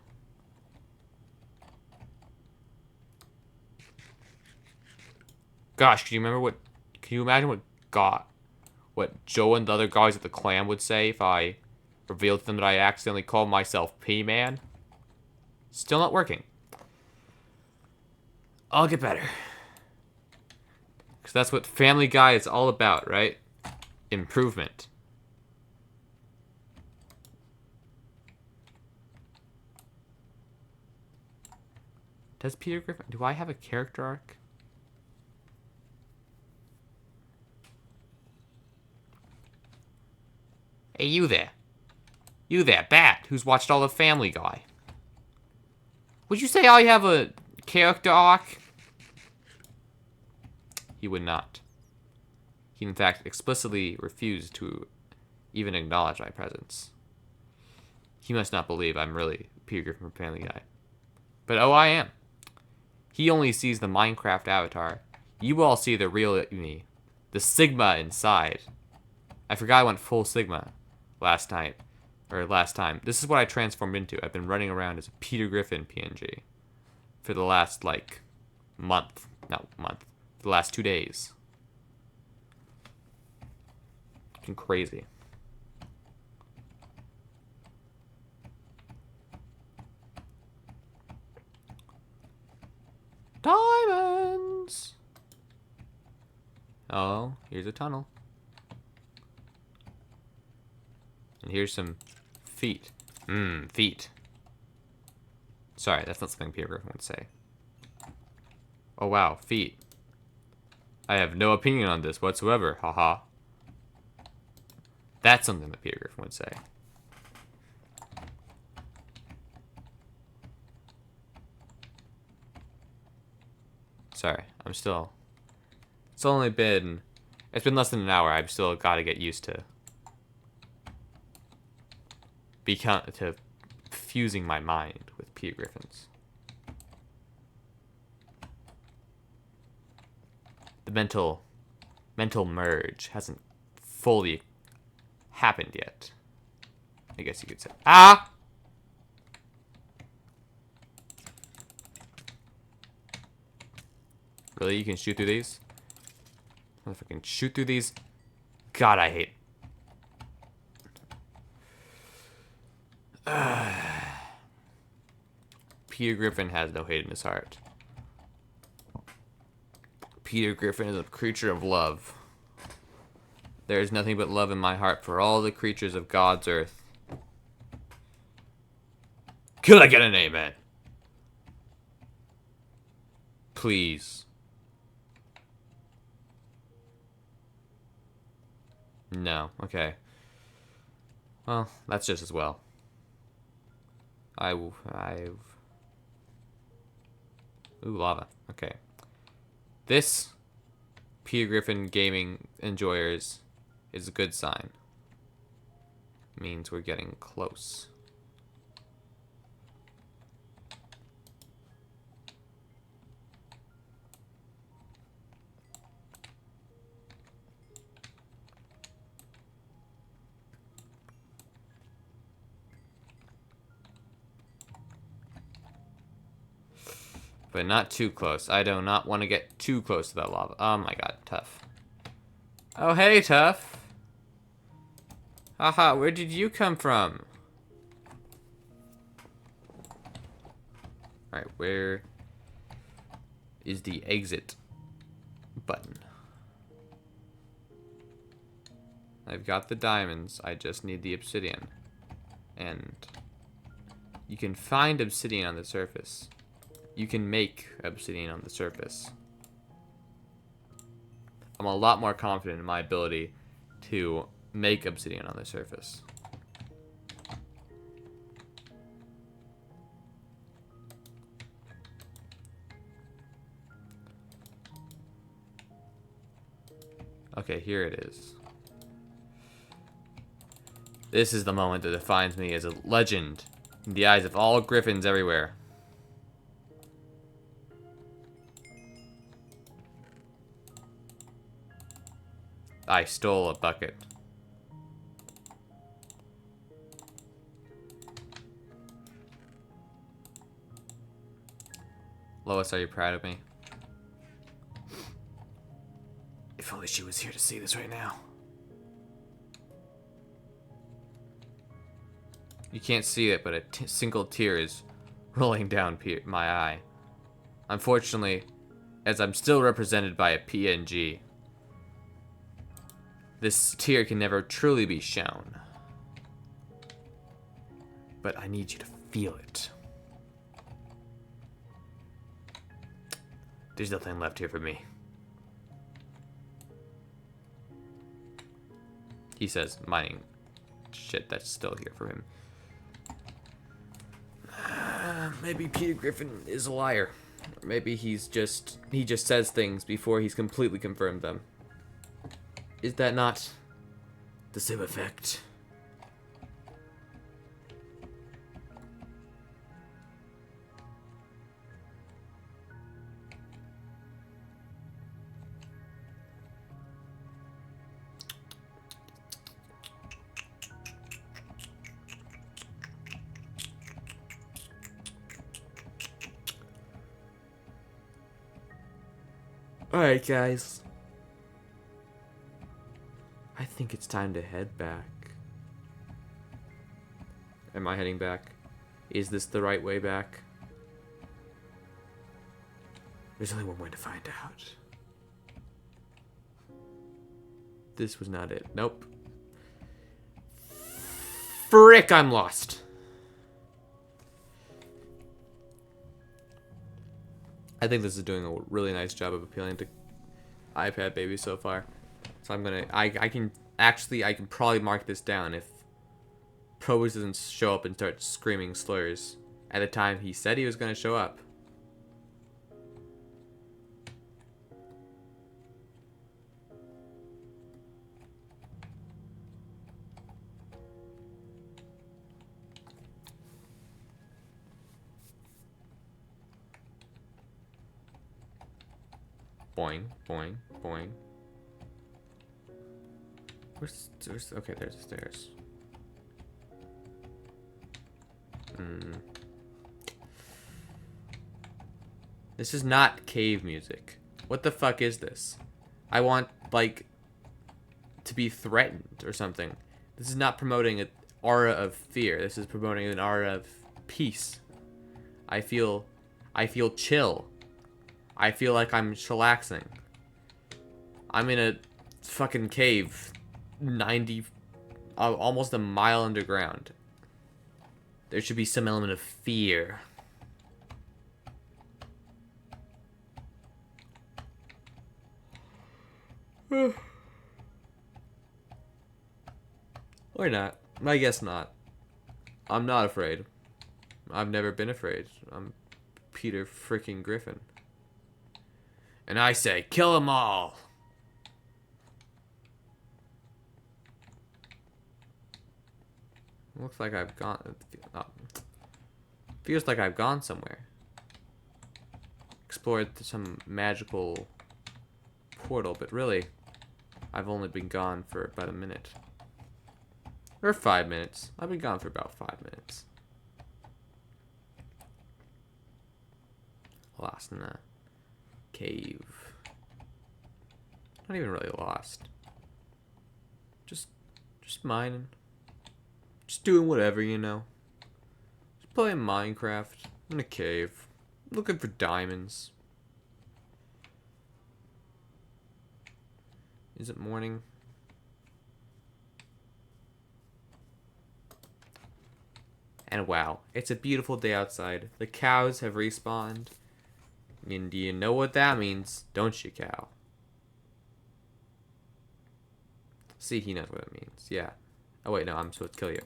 Gosh, can you remember can you imagine what Joe and the other guys at the clan would say if I revealed to them that I accidentally called myself P-Man? Still not working. I'll get better. Because that's what Family Guy is all about, right? Improvement. Does Peter Griffin... Do I have a character arc? Hey, you there. You there, Bat, who's watched all the Family Guy. Would you say I have a character arc? He would not. He, in fact, explicitly refused to even acknowledge my presence. He must not believe I'm really Peter Griffin from Family Guy. But oh, I am. He only sees the Minecraft avatar. You all see the real me. The Sigma inside. I forgot I went full Sigma last night. Or last time. This is what I transformed into. I've been running around as a Peter Griffin PNG. For the last, like, month. Not month. For the last 2 days. Fucking crazy. Diamonds! Oh, here's a tunnel. And here's some feet. Feet. Sorry, that's not something Peter Griffin would say. Oh wow, feet. I have no opinion on this whatsoever, haha. That's something that Peter Griffin would say. Sorry, I'm still... It's only been... It's been less than an hour. I've still got to get used to... to fusing my mind with Peter Griffin's. The mental merge hasn't fully happened yet. I guess you could say. Ah! Really? You can shoot through these? If I can shoot through these. God, I hate. Peter Griffin has no hate in his heart. Peter Griffin is a creature of love. There is nothing but love in my heart for all the creatures of God's earth. Could I get an amen? Please. No. Okay. Well, that's just as well. Ooh, lava. Okay. This, Peter Griffin gaming enjoyers, is a good sign. Means we're getting close. But not too close. I do not want to get too close to that lava. Oh my god, Tough. Oh, hey, Tough. Haha, where did you come from? Alright, where is the exit button? I've got the diamonds. I just need the obsidian. And you can find obsidian on the surface. You can make obsidian on the surface. I'm a lot more confident in my ability to make obsidian on the surface. Okay, here it is. This is the moment that defines me as a legend in the eyes of all Griffins everywhere. I stole a bucket. Lois, are you proud of me? If only she was here to see this right now. You can't see it, but a single tear is rolling down my eye. Unfortunately, as I'm still represented by a PNG, this tear can never truly be shown. But I need you to feel it. There's nothing left here for me. He says, mining shit that's still here for him. Maybe Peter Griffin is a liar. Or maybe he just says things before he's completely confirmed them. Is that not the same effect? Alright, guys. I think it's time to head back. Am I heading back? Is this the right way back? There's only one way to find out. This was not it. Nope. Frick, I'm lost. I think this is doing a really nice job of appealing to iPad babies so far. So I'm gonna, I can probably mark this down if Probus doesn't show up and start screaming slurs at the time he said he was gonna show up. Boing, boing, boing. Where's okay, there's the stairs. This is not cave music. What the fuck is this? I want, like, to be threatened or something. This is not promoting an aura of fear. This is promoting an aura of peace. I feel chill. I feel like I'm chillaxing. I'm in a fucking cave 90, almost a mile underground. There should be some element of fear. Or not. I guess not. I'm not afraid. I've never been afraid. I'm Peter freaking Griffin. And I say, kill them all! Looks like I've gone... feels like I've gone somewhere. Explored some magical portal, but really, I've only been gone for about a minute. Or 5 minutes. I've been gone for about 5 minutes. Lost in a cave. Not even really lost. Just mining. Just doing whatever, you know. Just playing Minecraft in a cave. Looking for diamonds. Is it morning? And wow, it's a beautiful day outside. The cows have respawned. And do you know what that means? Don't you, cow? See, he knows what it means. Yeah. Oh wait, no, I'm supposed to kill you.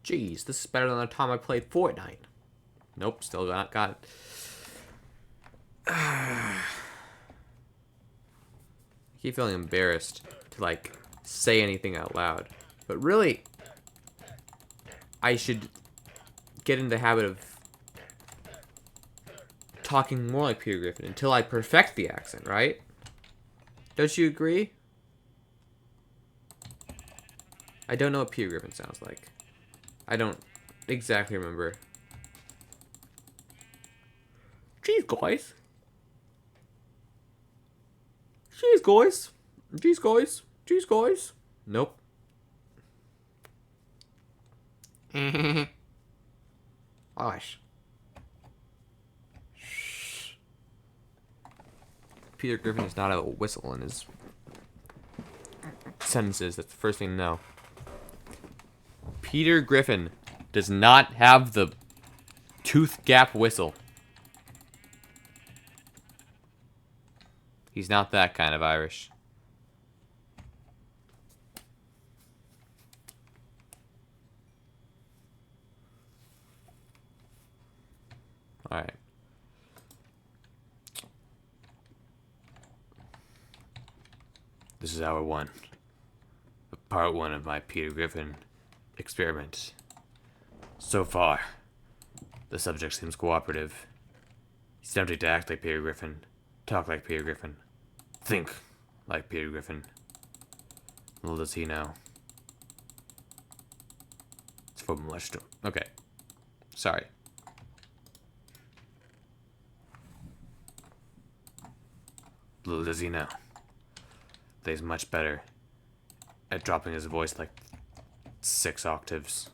Jeez, this is better than the time I played Fortnite. Nope, still got it. I keep feeling embarrassed to, like, say anything out loud. But really, I should get in the habit of talking more like Peter Griffin until I perfect the accent, right? Don't you agree? I don't know what Peter Griffin sounds like. I don't exactly remember. Jeez, guys. Jeez, guys. Jeez, guys. Jeez, guys. Nope. Gosh. Shh. Peter Griffin does not have a whistle in his sentences. That's the first thing to know. Peter Griffin does not have the tooth gap whistle. He's not that kind of Irish. Alright. This is hour 1. Part 1 of my Peter Griffin experiment. So far, the subject seems cooperative. He's tempted to act like Peter Griffin, talk like Peter Griffin, think like Peter Griffin. Little does he know. It's for molestum. Okay. Sorry. Little does he know that he's much better at dropping his voice like 6 octaves.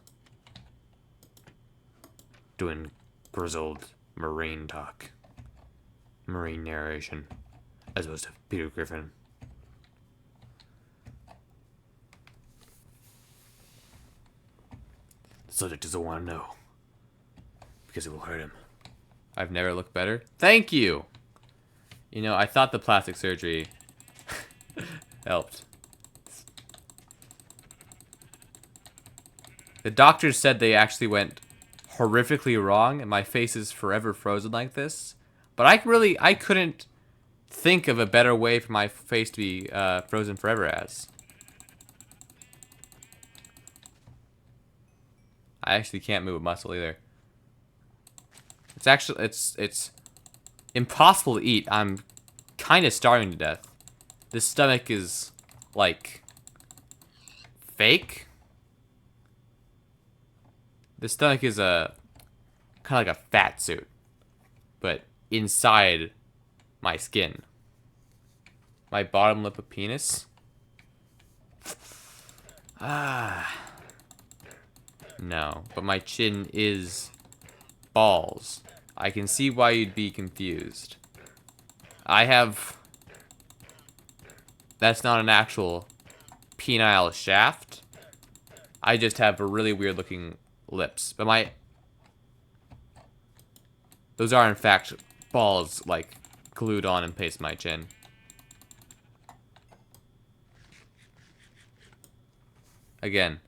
Doing grizzled marine talk. Marine narration. As opposed to Peter Griffin. The subject doesn't want to know. Because it will hurt him. I've never looked better. Thank you! You know, I thought the plastic surgery helped. The doctors said they actually went horrifically wrong, and my face is forever frozen like this. But I couldn't think of a better way for my face to be frozen forever as. I actually can't move a muscle either. It's actually, it's impossible to eat. I'm kind of starving to death. This stomach is, like, fake. The stomach is kind of like a fat suit, but inside my skin. My bottom lip of penis. No, but my chin is balls. I can see why you'd be confused. That's not an actual penile shaft, I just have a really weird looking lips. But those are in fact balls like glued on and pasted my chin. Again,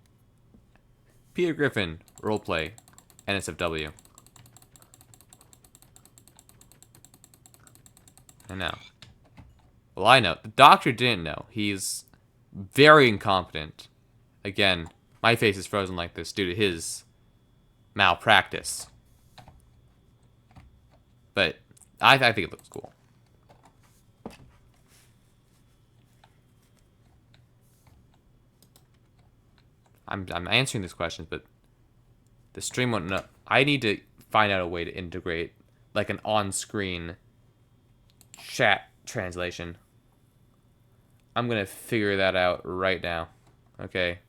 Peter Griffin, roleplay, NSFW. I know. Well, I know. The doctor didn't know. He's very incompetent. Again, my face is frozen like this due to his malpractice. But I think it looks cool. I'm answering these questions, but the stream won't know. I need to find out a way to integrate like an on-screen chat translation. I'm gonna figure that out right now. Okay.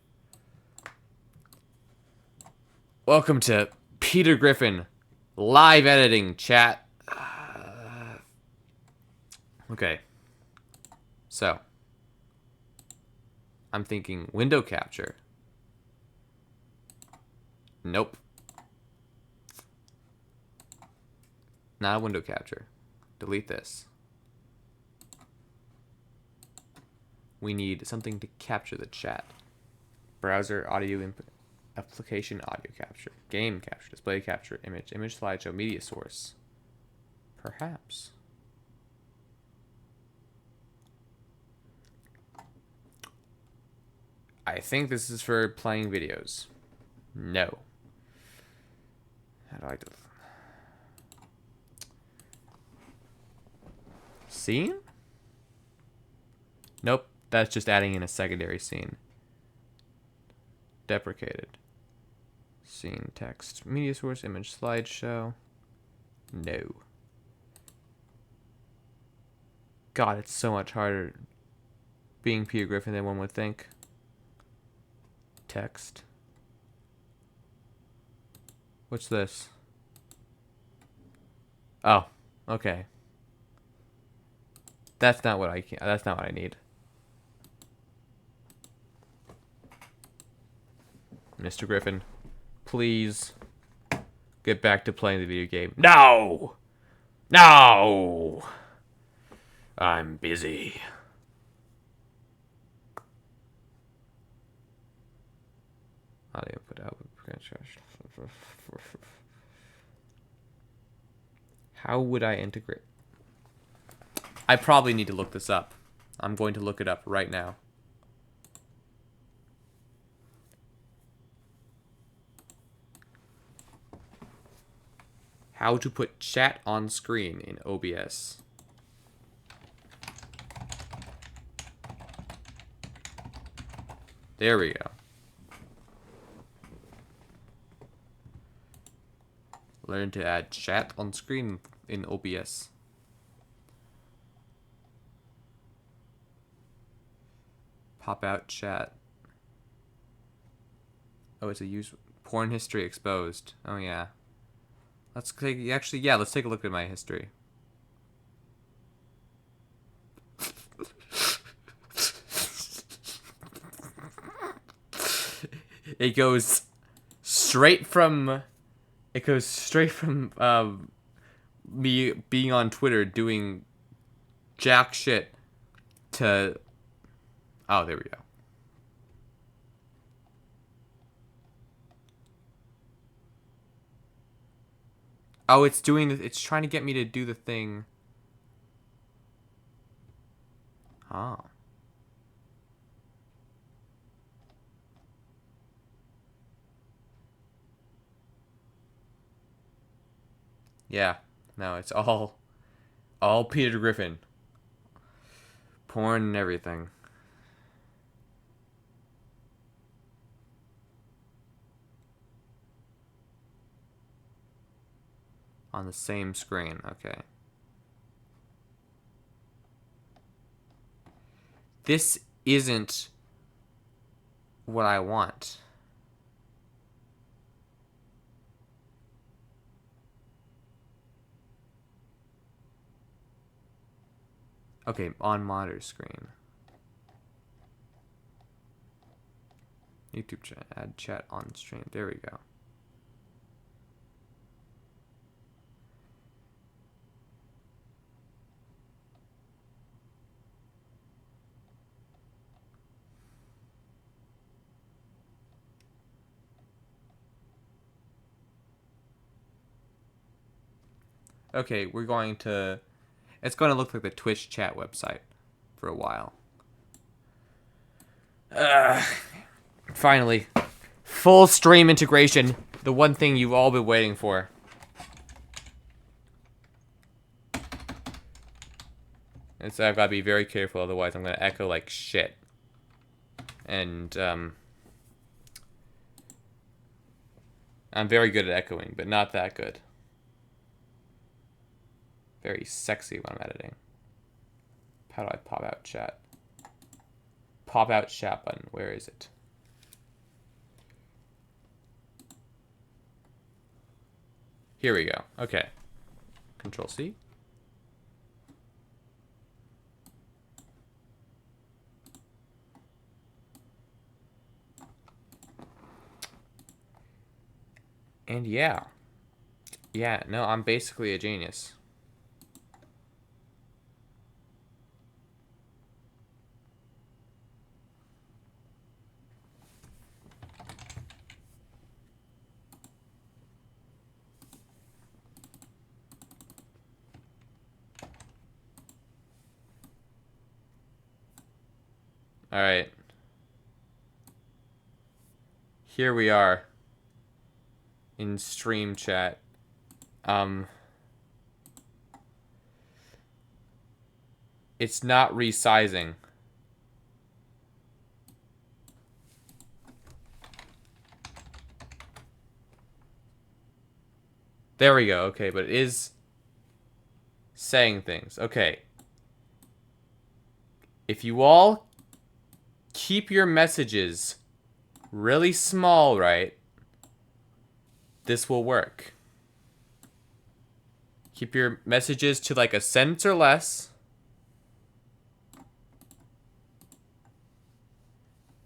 Welcome to Peter Griffin live editing chat. Okay. So, I'm thinking window capture. Nope. Not a window capture. Delete this. We need something to capture the chat. Browser audio input. Application audio capture. Game capture. Display capture. Image. Image slideshow. Media source. Perhaps. I think this is for playing videos. No. How do I do this? Scene? Nope. That's just adding in a secondary scene. Deprecated. Scene text. Media source. Image slideshow. No. God, it's so much harder being Peter Griffin than one would think. Text. What's this? Oh, okay. That's not what that's not what I need. Mr. Griffin, please get back to playing the video game. No! No! I'm busy. Audio put out. How would I integrate? I probably need to look this up. I'm going to look it up right now. How to put chat on screen in OBS. There we go. Learn to add chat on screen in OBS. Pop out chat. Oh, it's a use porn history exposed. Oh yeah. Let's take let's take a look at my history. It goes straight from me being on Twitter doing jack shit to oh, there we go. Oh, it's trying to get me to do the thing. Oh. Yeah. No, it's all Peter Griffin. Porn and everything. On the same screen. Okay. This isn't what I want. Okay, on monitor screen. YouTube chat. Add chat on stream. There we go. Okay, we're going to... It's going to look like the Twitch chat website for a while. Finally. Full stream integration. The one thing you've all been waiting for. And so I've got to be very careful, otherwise I'm going to echo like shit. And, I'm very good at echoing, but not that good. Very sexy when I'm editing. How do I pop out chat? Pop out chat button. Where is it? Here we go. Okay. Control C. And yeah. Yeah, no, I'm basically a genius. Alright. Here we are. In stream chat. It's not resizing. There we go. Okay, but it is saying things. Okay. If you all keep your messages really small, right, this will work. Keep your messages to like a sentence or less.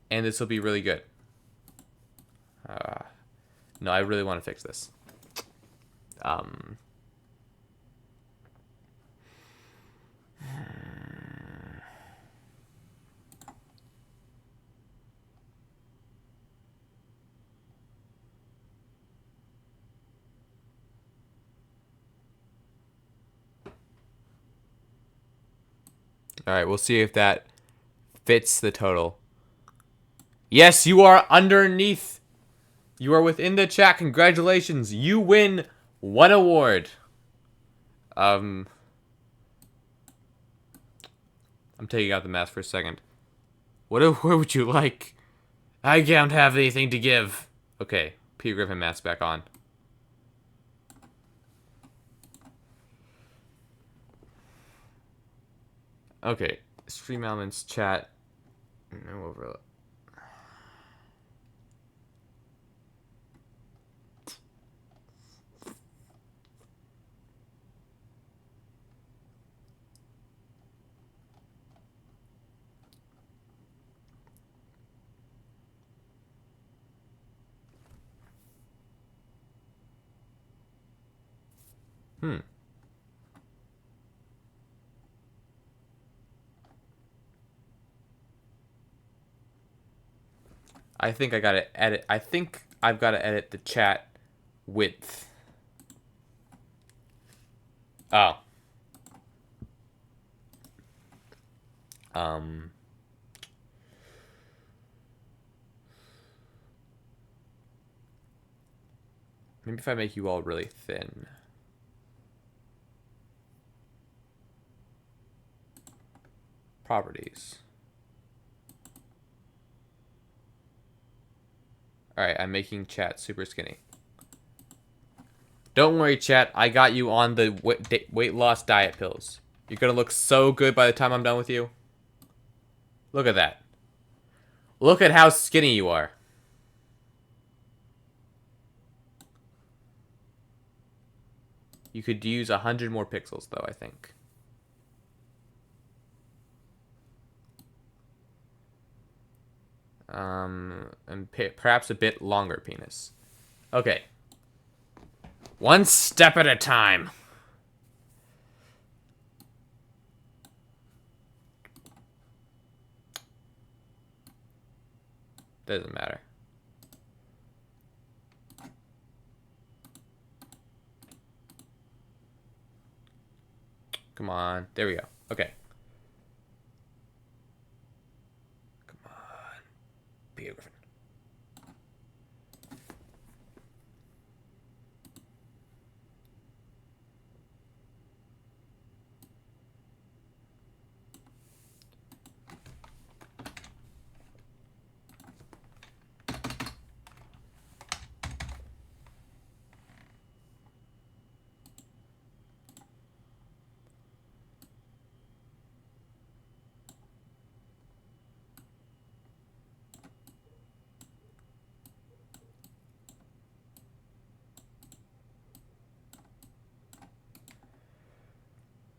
And this will be really good. No, I really want to fix this. Alright, we'll see if that fits the total. Yes, you are underneath. You are within the chat. Congratulations. You win 1 award. I'm taking out the mask for a second. What award would you like? I can't have anything to give. Okay, Peter Griffin mask back on. Okay, stream elements, chat. No overlap. I think I gotta edit. I think I've gotta edit the chat width. Oh. Maybe if I make you all really thin. Properties. Alright, I'm making chat super skinny. Don't worry, chat. I got you on the weight loss diet pills. You're gonna look so good by the time I'm done with you. Look at that. Look at how skinny you are. You could use 100 more pixels, though, I think. And perhaps a bit longer penis. Okay. One step at a time. Doesn't matter. Come on. There we go. Okay. Come on. Peter Griffin.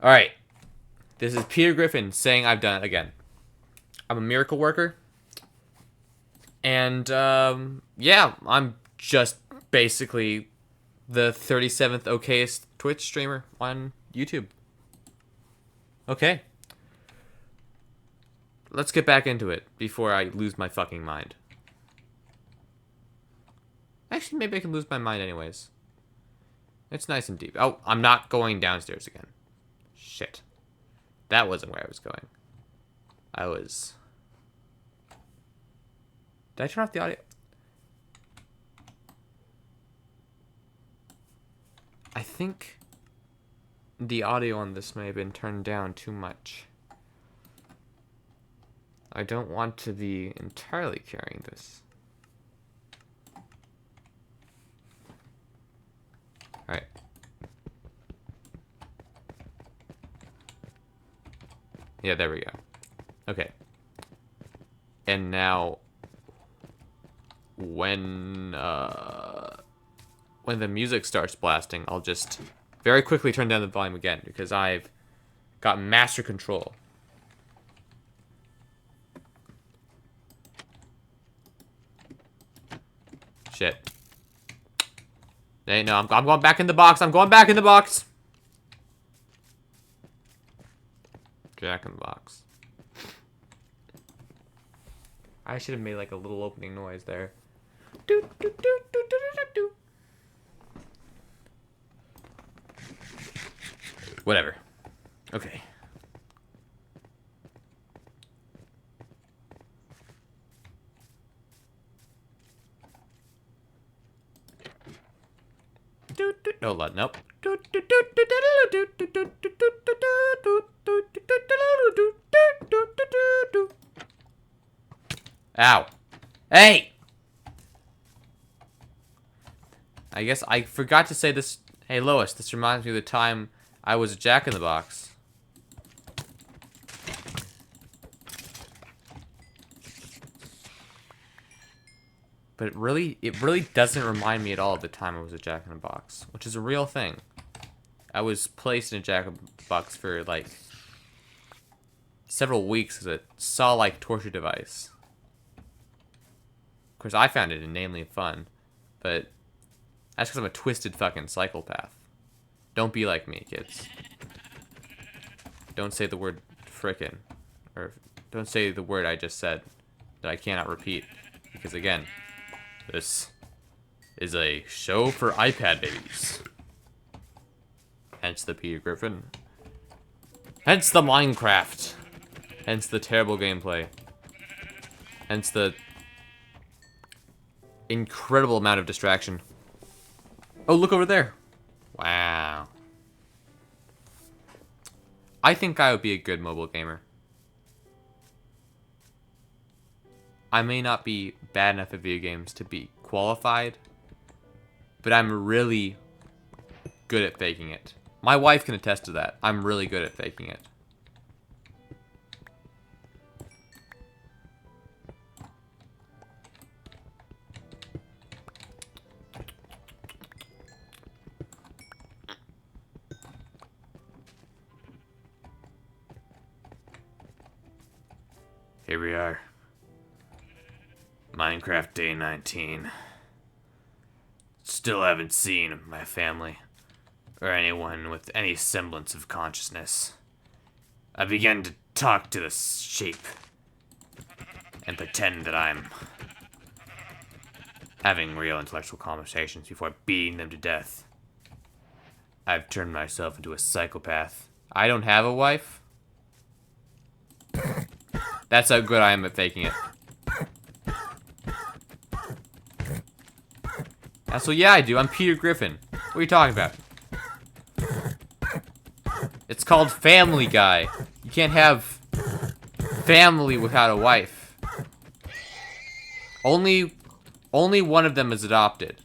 All right. This is Peter Griffin saying I've done it again. I'm a miracle worker. And, yeah, I'm just basically the 37th okayest Twitch streamer on YouTube. Okay. Let's get back into it before I lose my fucking mind. Actually, maybe I can lose my mind anyways. It's nice and deep. Oh, I'm not going downstairs again. Shit. That wasn't where I was going. I was... Did I turn off the audio? I think the audio on this may have been turned down too much. I don't want to be entirely carrying this. Alright. Yeah, there we go. Okay. And now, when the music starts blasting, I'll just very quickly turn down the volume again, because I've got master control. Shit. Hey, no, I'm going back in the box. I'm going back in the box. Jack in the box. I should have made like a little opening noise there. Do, do, do, do, do, do, do. Whatever. Okay. No, nope. Ow. Hey! I guess I forgot to say this. Hey, Lois, this reminds me of the time I was a jack-in-the-box. But it really doesn't remind me at all of the time I was a jack-in-the-box, which is a real thing. I was placed in a jack-in-the-box for, like, several weeks as a saw-like torture device. Of course, I found it inanely fun, but that's because I'm a twisted fucking psychopath. Don't be like me, kids. Don't say the word frickin'. Or don't say the word I just said that I cannot repeat. Because again, this is a show for iPad babies. Hence the Peter Griffin. Hence the Minecraft. Hence the terrible gameplay. Hence the incredible amount of distraction. Oh, look over there. Wow. I think I would be a good mobile gamer. I may not be bad enough at video games to be qualified, but I'm really good at faking it. My wife can attest to that. I'm really good at faking it. Here we are. Minecraft Day 19. Still haven't seen my family, or anyone with any semblance of consciousness. I began to talk to the sheep, and pretend that I'm having real intellectual conversations before beating them to death. I've turned myself into a psychopath. I don't have a wife? That's how good I am at faking it. That's what, yeah, I do. I'm Peter Griffin. What are you talking about? It's called Family Guy. You can't have family without a wife. Only one of them is adopted.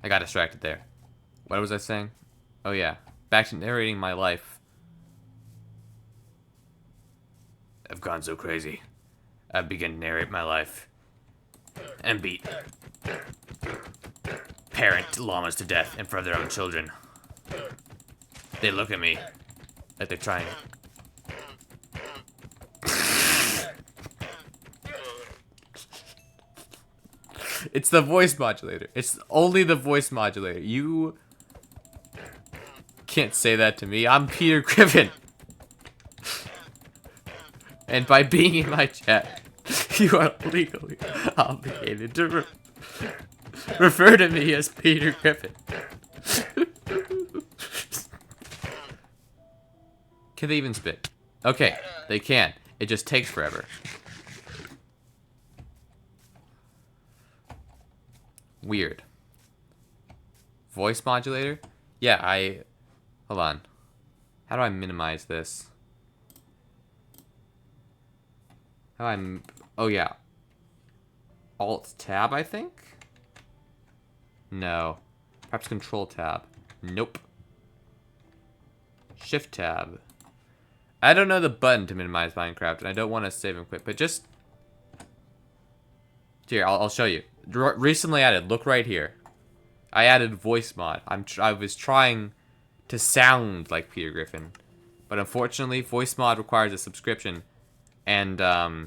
I got distracted there. What was I saying? Oh yeah, back to narrating my life. I've gone so crazy. I've begun to narrate my life. And beat parent llamas to death in front of their own children. They look at me like they're trying. It's the voice modulator. It's only the voice modulator. You can't say that to me. I'm Peter Griffin. And by being in my chat, you are legally obligated to refer to me as Peter Griffin. Can they even spit? Okay, they can. It just takes forever. Weird. Voice modulator? Yeah, hold on. How do I minimize this? Oh yeah. Alt-tab, I think? No. Perhaps Control-tab. Nope. Shift-tab. I don't know the button to minimize Minecraft, and I don't want to save and quit, but just... Here, I'll show you. Recently added, look right here. I added voice mod. I was trying to sound like Peter Griffin, but unfortunately, voice mod requires a subscription, and I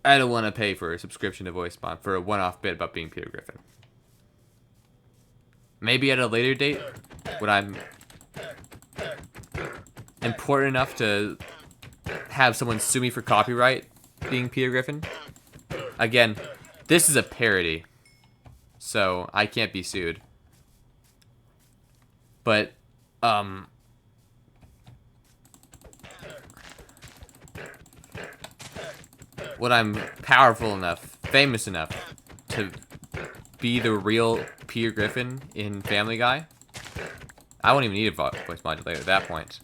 don't want to pay for a subscription to voice mod for a one-off bit about being Peter Griffin. Maybe at a later date, when I'm important enough to have someone sue me for copyright being Peter Griffin. Again, this is a parody, so I can't be sued. But, when I'm powerful enough, famous enough to be the real Peter Griffin in Family Guy, I won't even need a voice modulator at that point.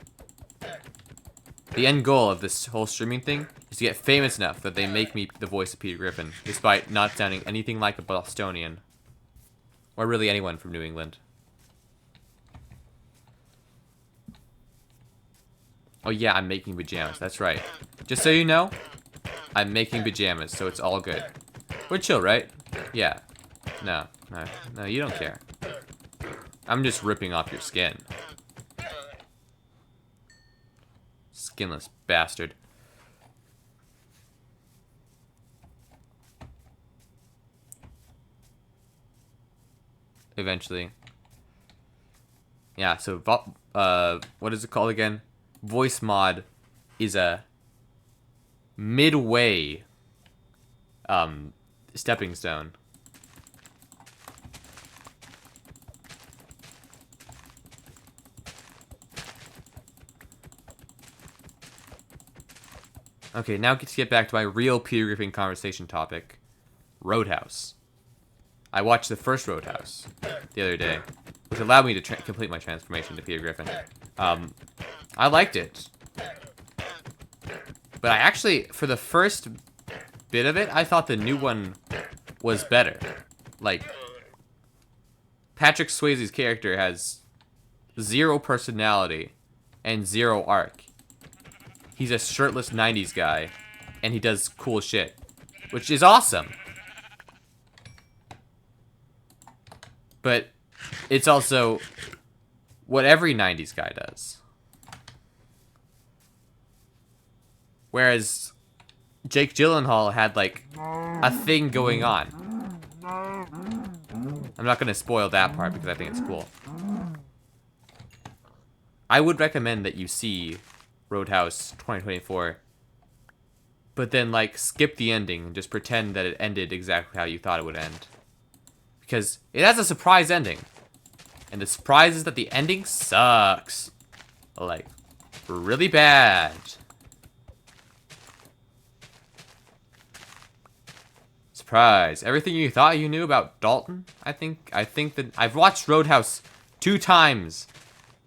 The end goal of this whole streaming thing is to get famous enough that they make me the voice of Peter Griffin, despite not sounding anything like a Bostonian. Or really anyone from New England. Oh yeah, I'm making pajamas, that's right. Just so you know, I'm making pajamas, so it's all good. We're chill, right? Yeah. No, you don't care. I'm just ripping off your skin. Skinless bastard. Eventually. Yeah, so, what is it called again? Voice mod is a midway, stepping stone. Okay, now to get back to my real Peter Griffin conversation topic. Roadhouse. I watched the first Roadhouse the other day, which allowed me to complete my transformation to Peter Griffin. I liked it. But I actually, for the first bit of it, I thought the new one was better. Like, Patrick Swayze's character has zero personality and zero arc. He's a shirtless 90s guy, and he does cool shit, which is awesome. But it's also what every 90s guy does. Whereas Jake Gyllenhaal had, like, a thing going on. I'm not going to spoil that part because I think it's cool. I would recommend that you see Roadhouse 2024, but then, like, skip the ending and just pretend that it ended exactly how you thought it would end. Because it has a surprise ending. And the surprise is that the ending sucks. Like, really bad. Surprise. Everything you thought you knew about Dalton? I think that I've watched Roadhouse 2 times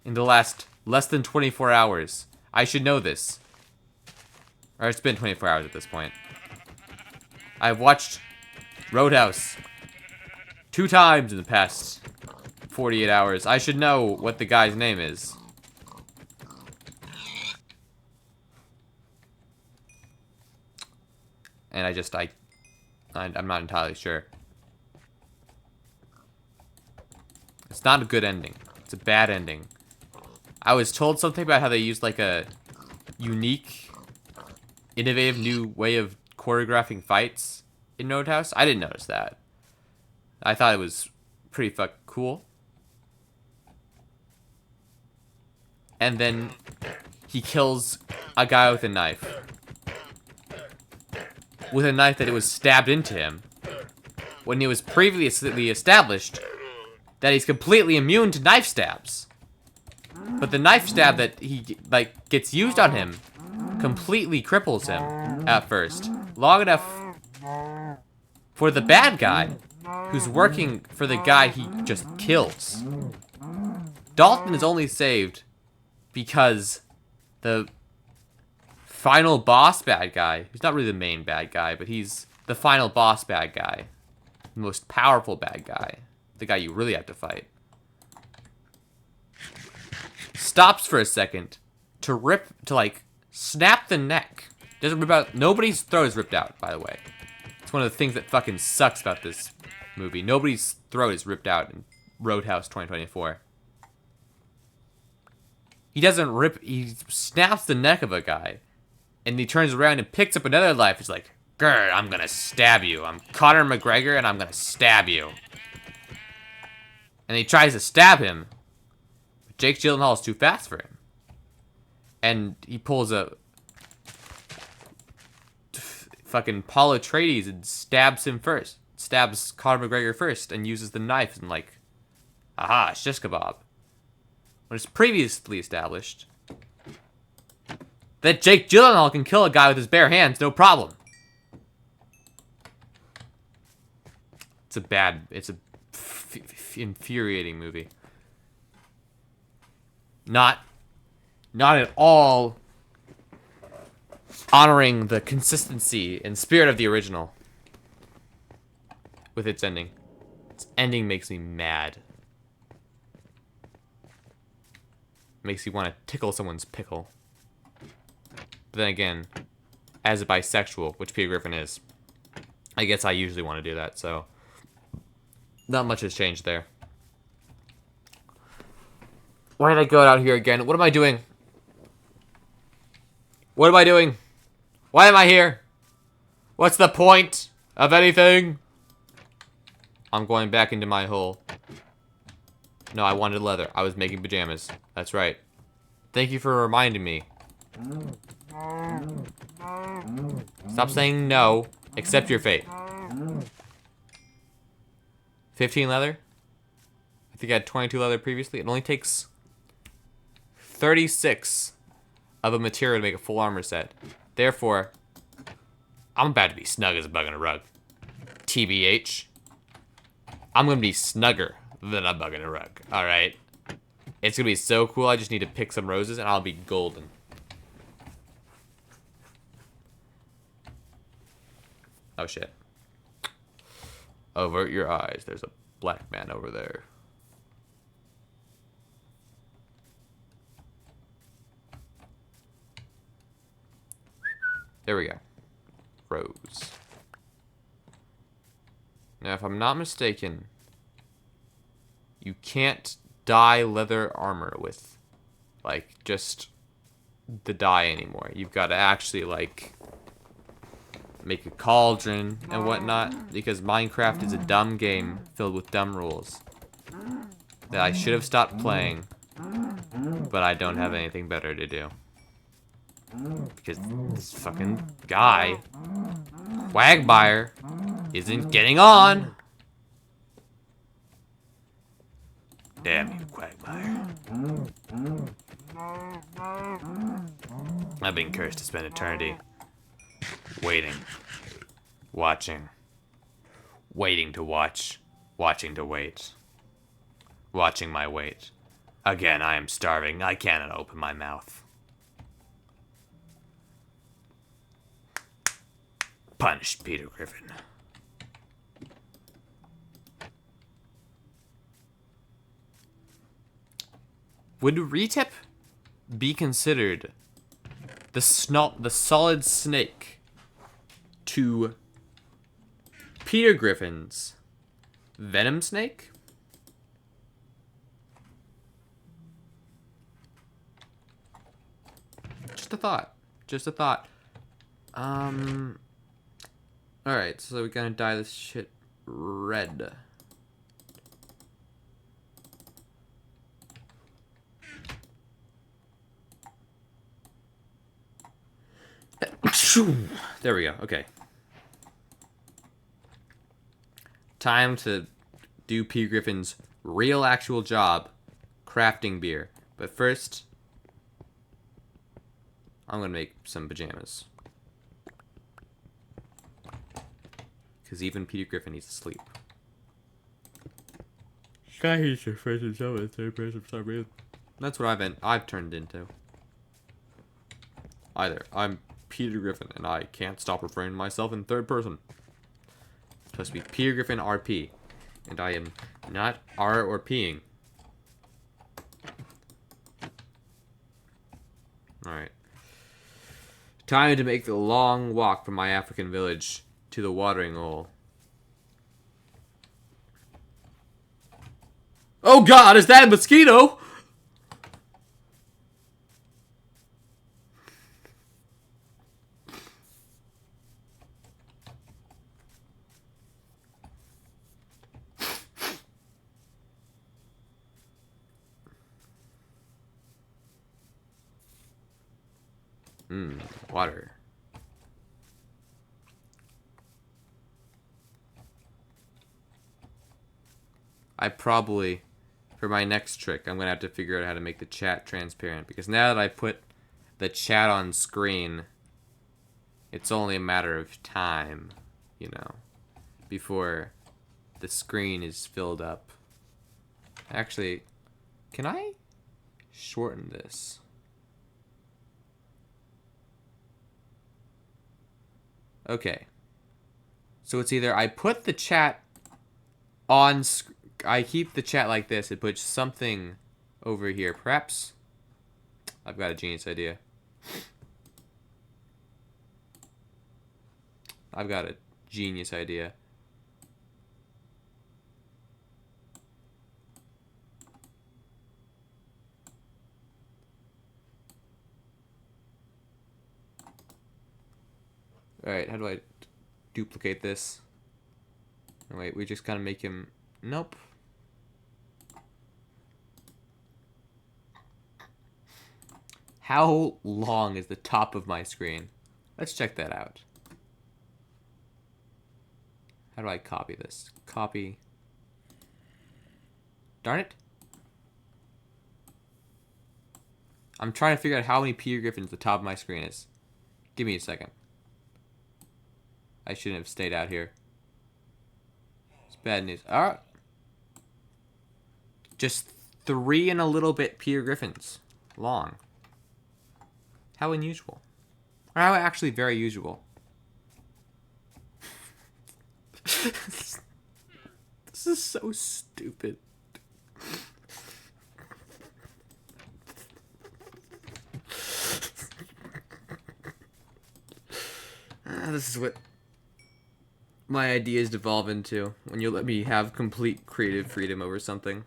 in the last less than 24 hours. I should know this. Or it's been 24 hours at this point. I've watched Roadhouse 2 times in the past 48 hours. I should know what the guy's name is. And I'm not entirely sure. It's not a good ending. It's a bad ending. I was told something about how they used, like, a unique, innovative new way of choreographing fights in Roadhouse. I didn't notice that. I thought it was pretty fucking cool. And then he kills a guy with a knife. With a knife that it was stabbed into him. When it was previously established that he's completely immune to knife stabs. But the knife stab that he, like, gets used on him completely cripples him at first. Long enough for the bad guy who's working for the guy he just kills. Dalton is only saved because the final boss bad guy, he's not really the main bad guy, but he's the final boss bad guy. The most powerful bad guy. The guy you really have to fight. Stops for a second to like, snap the neck. Doesn't rip out, nobody's throat is ripped out, by the way. It's one of the things that fucking sucks about this movie. Nobody's throat is ripped out in Roadhouse 2024. He snaps the neck of a guy. And he turns around and picks up another knife. He's like, grr, I'm gonna stab you. I'm Conor McGregor and I'm gonna stab you. And he tries to stab him. But Jake Gyllenhaal is too fast for him. And he pulls a fucking Paul Atreides and stabs him first. Stabs Conor McGregor first and uses the knife and, like, aha, shish kebab. When it's previously established that Jake Gyllenhaal can kill a guy with his bare hands, no problem. It's a infuriating movie. Not at all honoring the consistency and spirit of the original with its ending. Its ending makes me mad. Makes you want to tickle someone's pickle. But then again, as a bisexual, which Peter Griffin is, I guess I usually want to do that, so not much has changed there. Why did I go out here again? What am I doing? What am I doing? Why am I here? What's the point of anything? I'm going back into my hole. No, I wanted leather. I was making pajamas. That's right. Thank you for reminding me. Stop saying no. Accept your fate. 15 leather? I think I had 22 leather previously. It only takes 36 of a material to make a full armor set. Therefore, I'm about to be snug as a bug in a rug. TBH. I'm going to be snugger than a bug in a rug. Alright? It's going to be so cool. I just need to pick some roses and I'll be golden. Oh shit. Avert your eyes. There's a black man over there. There we go. Rose. Now, if I'm not mistaken, you can't dye leather armor with, like, just the dye anymore. You've got to actually, like, make a cauldron and whatnot, because Minecraft is a dumb game filled with dumb rules that I should have stopped playing, but I don't have anything better to do. Because this fucking guy, Quagmire, isn't getting on. Damn you, Quagmire. I've been cursed to spend eternity waiting, watching, waiting to watch, watching to wait, watching my wait. Again, I am starving. I cannot open my mouth. Punished, Peter Griffin. Would retip be considered the solid snake to Peter Griffin's venom snake? Just a thought. Just a thought. Alright, so we're gonna dye this shit red. There we go, okay. Time to do P. Griffin's real actual job, crafting beer. But first, I'm gonna make some pajamas. Because even Peter Griffin needs to sleep. Guy needs to first himself in third person. Sorry. That's what I've turned into. Either I'm Peter Griffin and I can't stop referring to myself in third person. It's supposed to be Peter Griffin RP, and I am not R or Ping. Alright. Time to make the long walk from my African village to the watering hole. Oh god, is that a mosquito? Water. I probably, for my next trick, I'm going to have to figure out how to make the chat transparent. Because now that I put the chat on screen, it's only a matter of time, you know, before the screen is filled up. Actually, can I shorten this? Okay. So it's either I put the chat on I keep the chat like this, it puts something over here. Perhaps I've got a genius idea. I've got a genius idea. Alright, how do I duplicate this? Oh, wait, we just gotta make him... Nope. How long is the top of my screen? Let's check that out. How do I copy this? Copy. Darn it. I'm trying to figure out how many Peter Griffins the top of my screen is. Give me a second. I shouldn't have stayed out here. It's bad news. Alright. Just 3 and a little bit Peter Griffins long. How unusual. Or how actually very usual. This is so stupid. This is what my ideas devolve into when you let me have complete creative freedom over something.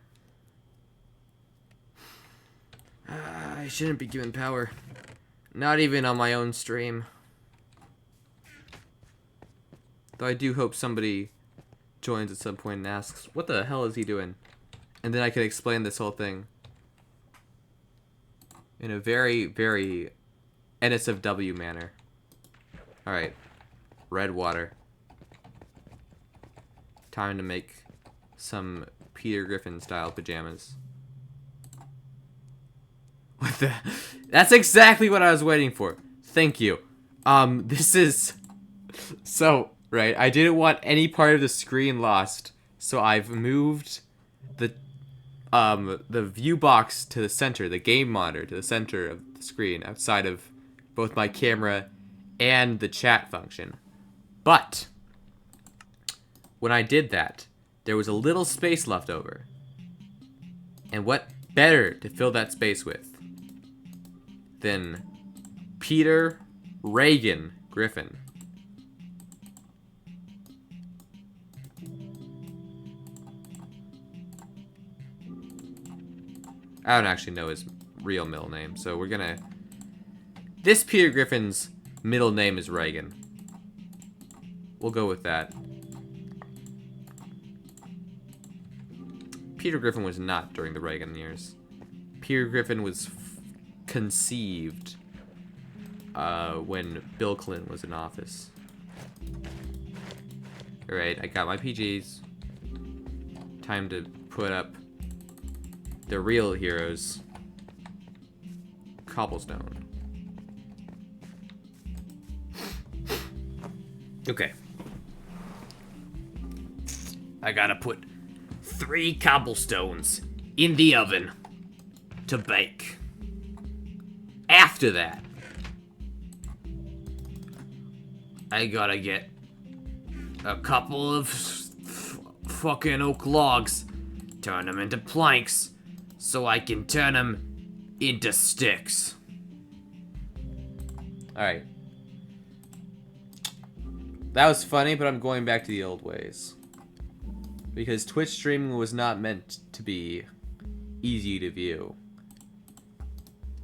I shouldn't be given power. Not even on my own stream. Though I do hope somebody joins at some point and asks, what the hell is he doing? And then I can explain this whole thing in a very, very NSFW manner. Alright. Red water. Time to make some Peter Griffin style pajamas. What the? That's exactly what I was waiting for. Thank you. This is... So, right, I didn't want any part of the screen lost, so I've moved the view box to the center, the game monitor to the center of the screen, outside of both my camera and the chat function. But when I did that, there was a little space left over. And what better to fill that space with than Peter Reagan Griffin? I don't actually know his real middle name, so we're gonna... This Peter Griffin's middle name is Reagan. We'll go with that. Peter Griffin was not during the Reagan years. Peter Griffin was conceived when Bill Clinton was in office. Alright, I got my PGs. Time to put up the real heroes. Cobblestone. Okay. I gotta put 3 cobblestones in the oven to bake. After that, I gotta get a couple of fucking oak logs, turn them into planks, so I can turn them into sticks. Alright. That was funny, but I'm going back to the old ways. Because Twitch streaming was not meant to be easy to view.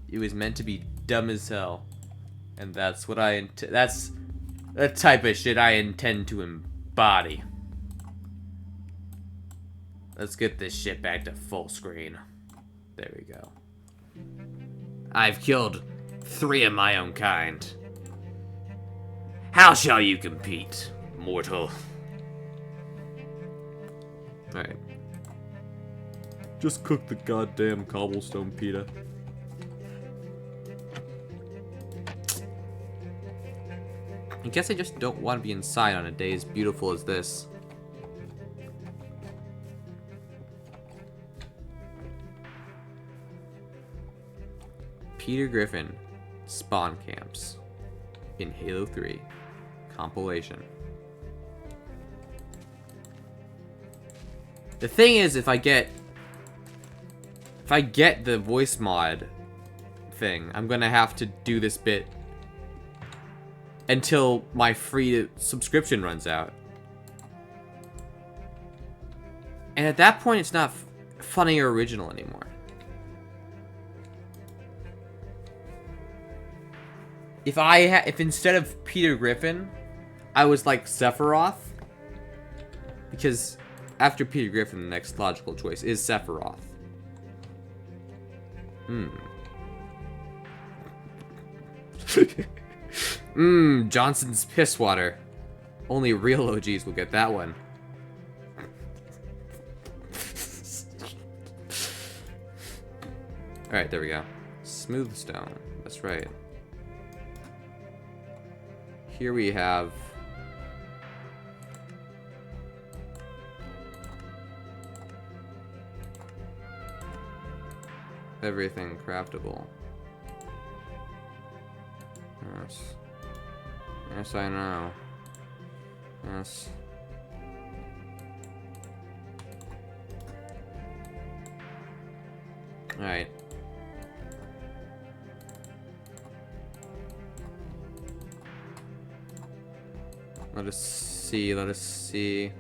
It was meant to be dumb as hell. And that's what that's the type of shit I intend to embody. Let's get this shit back to full screen. There we go. I've killed 3 of my own kind. How shall you compete, mortal? Alright. Just cook the goddamn cobblestone pita. I guess I just don't want to be inside on a day as beautiful as this. Peter Griffin spawn camps in Halo 3 compilation. The thing is, if I get the voice mod thing, I'm gonna have to do this bit until my free subscription runs out. And at that point, it's not funny or original anymore. If instead of Peter Griffin, I was like Sephiroth, because after Peter Griffin, the next logical choice is Sephiroth. Johnson's piss water. Only real OGs will get that one. Alright, there we go. Smooth stone. That's right. Here we have everything craftable. Yes. Yes, I know. Yes. Alright. Let us see, let us see.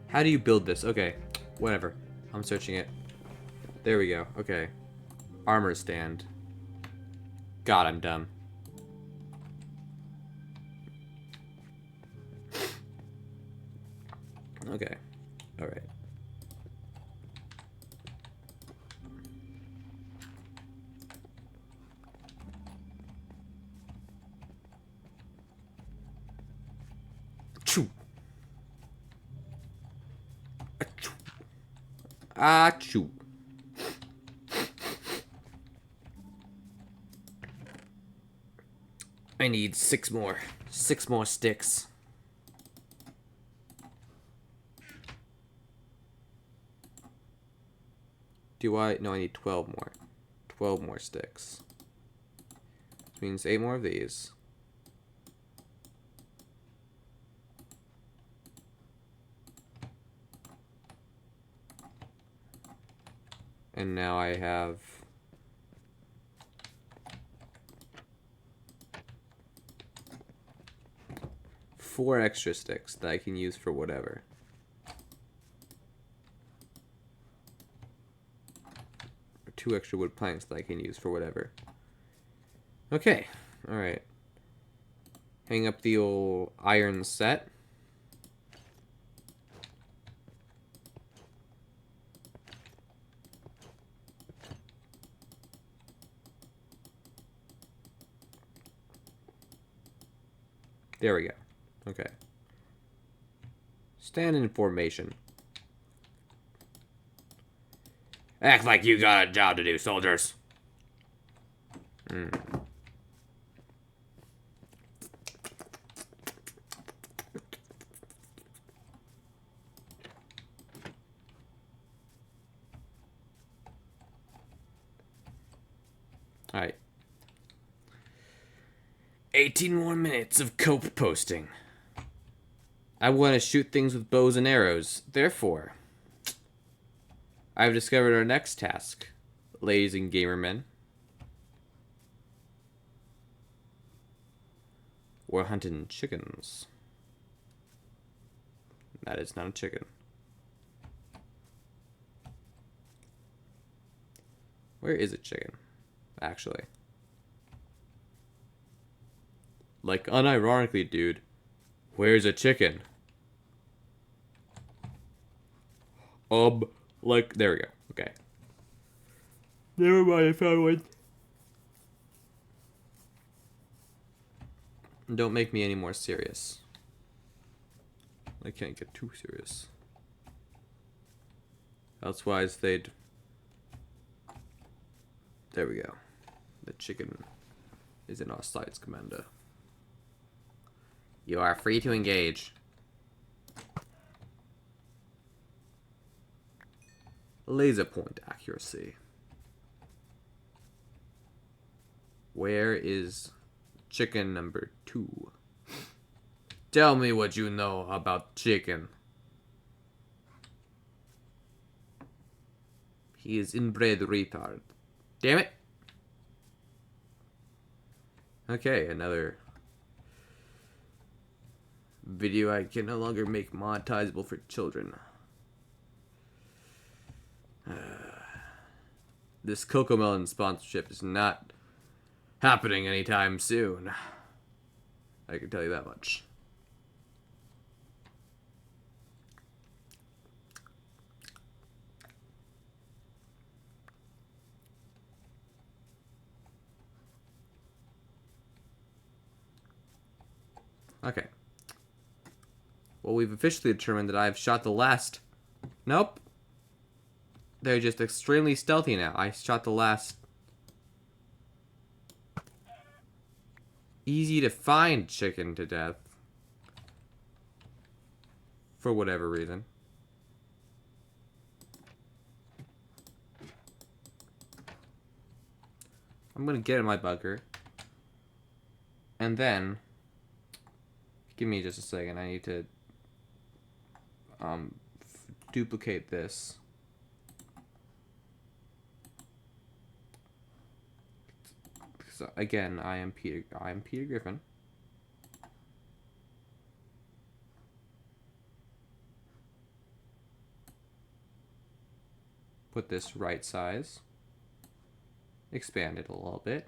How do you build this? Okay, whatever. I'm searching it. There we go. Okay. Armor stand. God, I'm dumb. Okay. Alright. Achoo. Achoo. Achoo. I need 6 more. 6 more sticks. Do I? No, I need 12 more. 12 more sticks. Which means 8 more of these. And now I have... 4 extra sticks that I can use for whatever. Or 2 extra wood planks that I can use for whatever. Okay, alright. Hang up the old iron set. There we go. Okay. Stand in formation. Act like you got a job to do, soldiers. Alright. 18 more minutes of cope posting. I want to shoot things with bows and arrows. Therefore, I've discovered our next task, ladies and gamermen. We're hunting chickens. That is not a chicken. Where is a chicken, actually? Like, unironically, dude, where's a chicken? Like, there we go. Okay. Never mind, I found one. Don't make me any more serious. I can't get too serious. Elsewise, they'd... There we go. The chicken is in our sights, Commander. You are free to engage. Laser point accuracy. Where is chicken number 2? Tell me what you know about chicken. He is inbred retard. Damn it. Okay, another video I can no longer make monetizable for children. This Cocomelon sponsorship is not happening anytime soon. I can tell you that much. Okay. Well, we've officially determined that I've shot the last... Nope. They're just extremely stealthy now. I shot the last... easy to find chicken to death. For whatever reason. I'm gonna get in my bunker. And then... Give me just a second. I need to... duplicate this. because again, I am Peter Griffin. Put this right size. Expand it a little bit.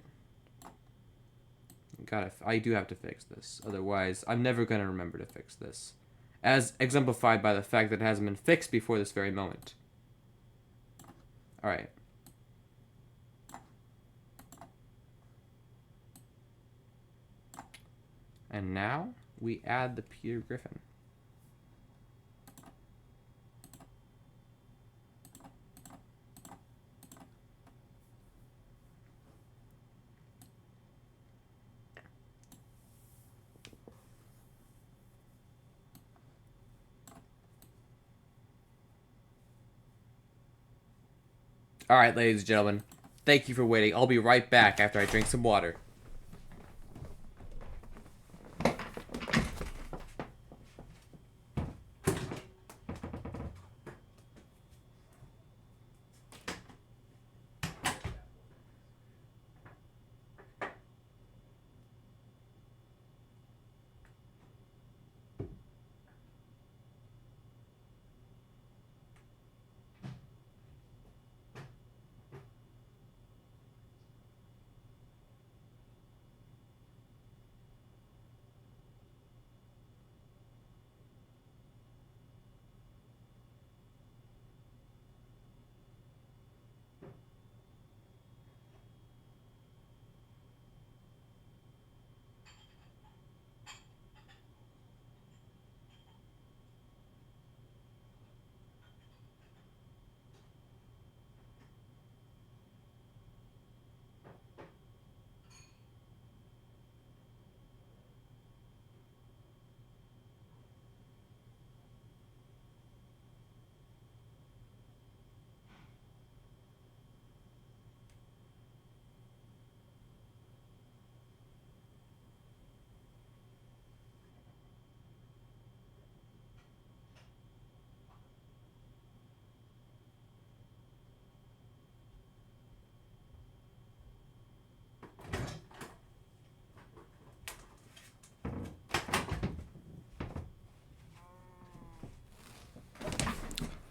I do have to fix this. Otherwise, I'm never going to remember to fix this. As exemplified by the fact that it hasn't been fixed before this very moment. Alright. And now, we add the Peter Griffin. Alright, ladies and gentlemen. Thank you for waiting. I'll be right back after I drink some water.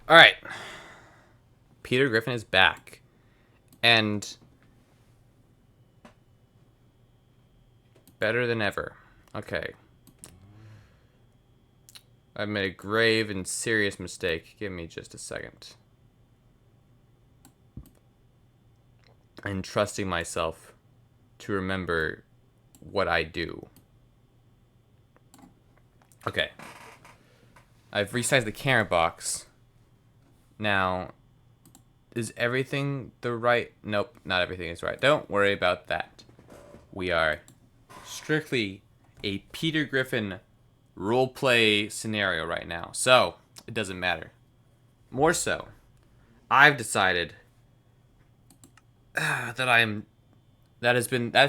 Alright. Peter Griffin is back. And better than ever. Okay. I made a grave and serious mistake. Give me just a second. And trusting myself to remember what I do. Okay. I've resized the camera box. Now, is everything the right? Nope, not everything is right. Don't worry about that. We are strictly a Peter Griffin roleplay scenario right now. So, it doesn't matter. More so, I've decided that's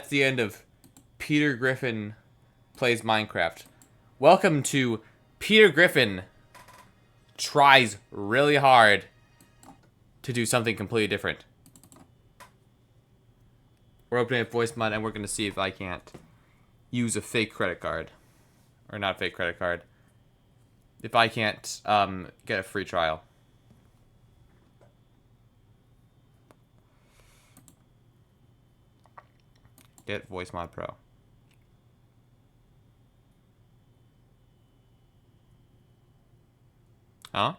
the end of Peter Griffin Plays Minecraft. Welcome to Peter Griffin Tries Really Hard to do something completely different. We're opening a voice mod and we're going to see if I can't use a fake credit card. Or not fake credit card. If I can't get a free trial. Get voice mod pro. Huh?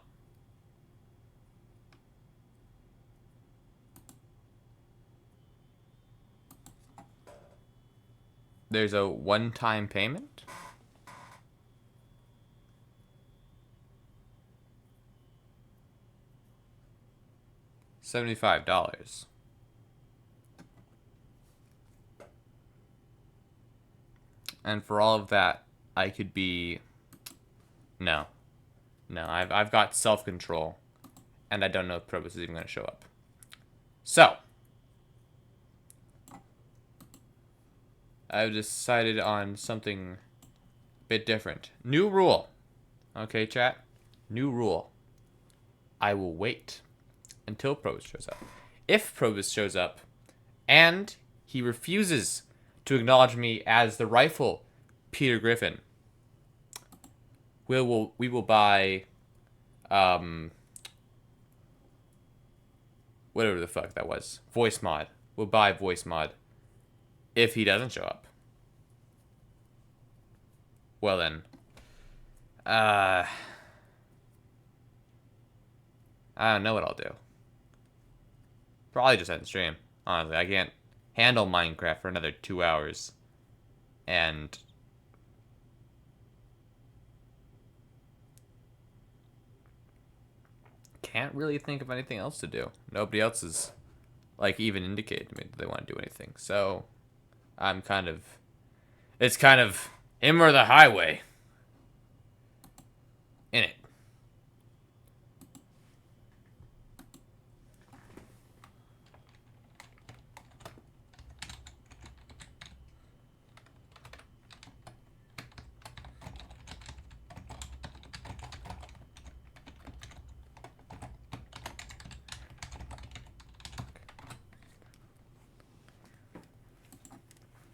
There's a one-time payment? $75. And for all of that, I could be... No. No, I've got self-control. And I don't know if Probus is even going to show up. So. I've decided on something a bit different. New rule. Okay, chat? New rule. I will wait until Probus shows up. If Probus shows up, and He refuses to acknowledge me as the rightful Peter Griffin. We will buy whatever the fuck that was. Voice mod. We'll buy voice mod if he doesn't show up. Well then. I don't know what I'll do. Probably just end the stream. Honestly, I can't handle Minecraft for another 2 hours. And can't really think of anything else to do. Nobody else has, like, even indicated to me that they want to do anything. So, I'm kind of... It's kind of him or the highway. In it.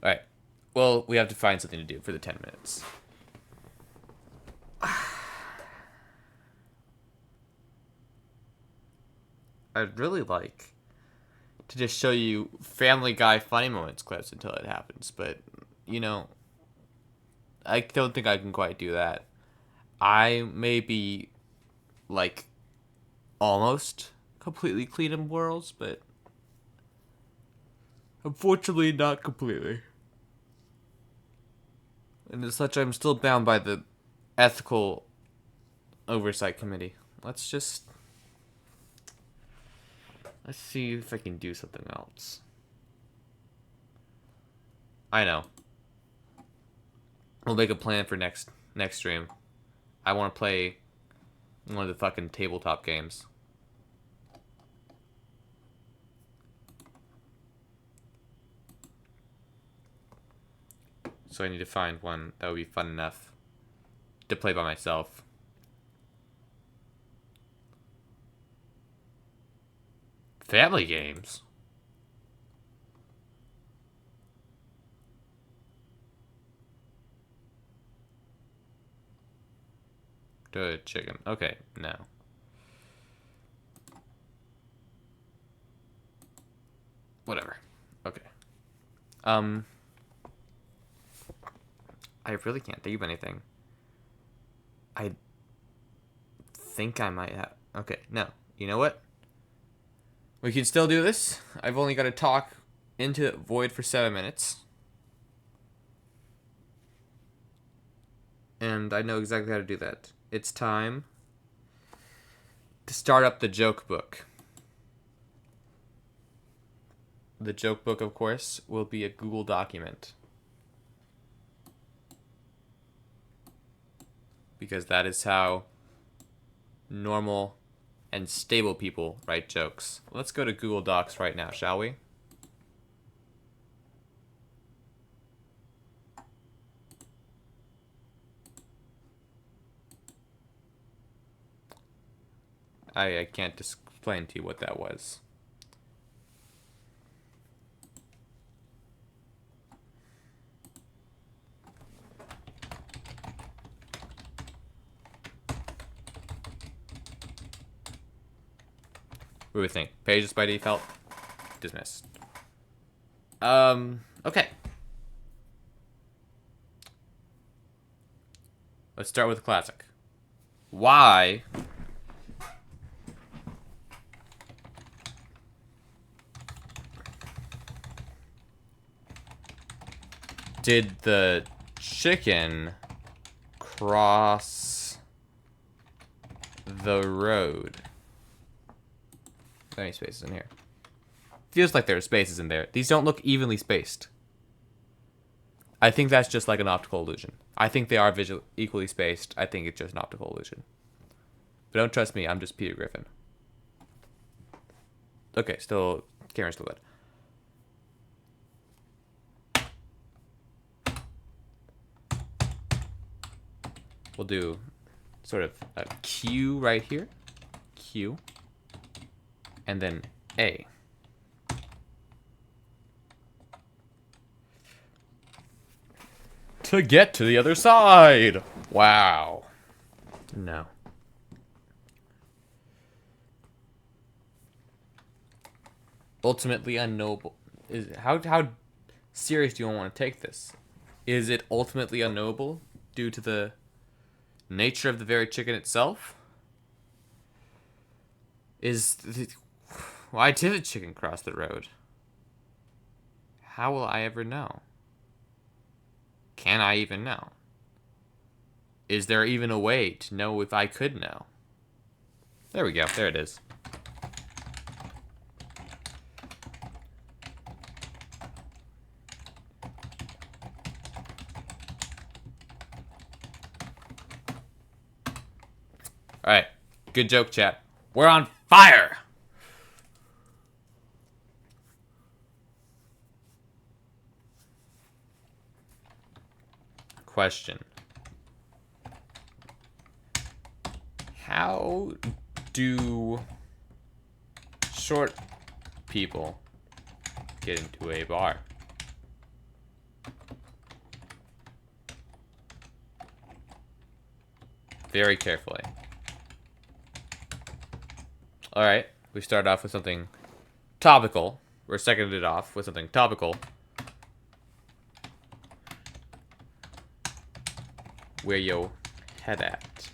Alright. Well, we have to find something to do for the 10 minutes. I'd really like to just show you Family Guy funny moments clips until it happens, but, you know, I don't think I can quite do that. I may be, like, almost completely clean in morals, but unfortunately not completely. And as such, I'm still bound by the ethical oversight committee. Let's see if I can do something else. I know. We'll make a plan for next stream. I want to play one of the fucking tabletop games. So I need to find one that would be fun enough to play by myself. Family games? Good chicken. Okay, no. Whatever. Okay. I really can't think of anything. I think I might have... Okay, no. You know what? We can still do this. I've only got to talk into VoD for 7 minutes. And I know exactly how to do that. It's time to start up the joke book. The joke book, of course, will be a Google document. Because that is how normal and stable people write jokes. Let's go to Google Docs right now, shall we? I can't explain to you what that was. What do we think? Pages by default? Dismissed. Okay. Let's start with a classic. Why did the chicken cross the road? Are there any spaces in here? Feels like there are spaces in there. These don't look evenly spaced. I think that's just like an optical illusion. I think they are visually equally spaced. I think it's just an optical illusion. But don't trust me, I'm just Peter Griffin. Okay, still, camera's still good. We'll do sort of a Q right here. Q. And then A. to get to the other side. Wow. No. Ultimately unknowable. How serious do you want to take this? Is it ultimately unknowable due to the nature of the very chicken itself? Why did the chicken cross the road? How will I ever know? Can I even know? Is there even a way to know if I could know? There we go. There it is. Alright. Good joke, chat. We're on fire! Question. How do short people get into a bar? Very carefully. Alright, we start off with something topical. We're seconded it off with something topical. Where yo head at?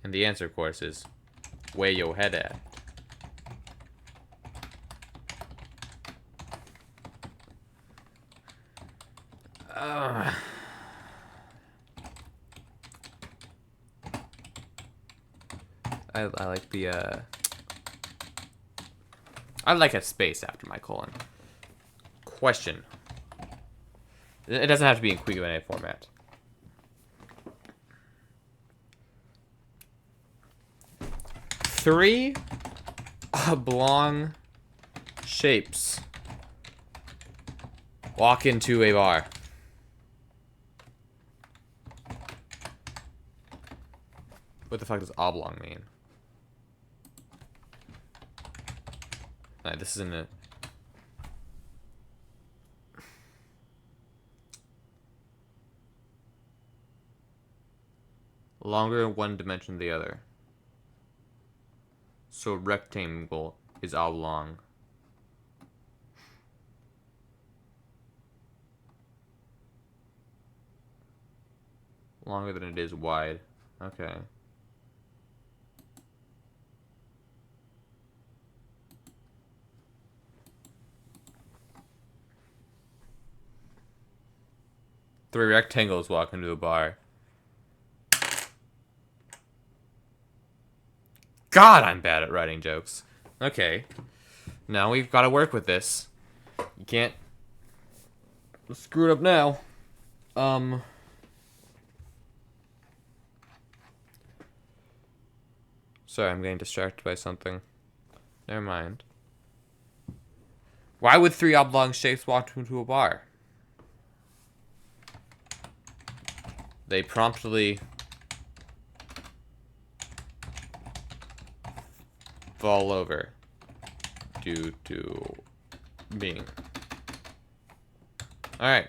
And the answer, of course, is where yo head at. I like the, I like a space after my colon. Question. It doesn't have to be in Q&A format. Three oblong shapes walk into a bar. What the fuck does oblong mean? Alright, this isn't a... Longer in one dimension than the other. So rectangle is oblong. Longer than it is wide. Okay. Three rectangles walk into a bar. God, I'm bad at writing jokes. Okay. Now we've got to work with this. You can't screw it up now. Sorry, I'm getting distracted by something. Never mind. Why would three oblong shapes walk into a bar? They promptly fall over due to being. Alright.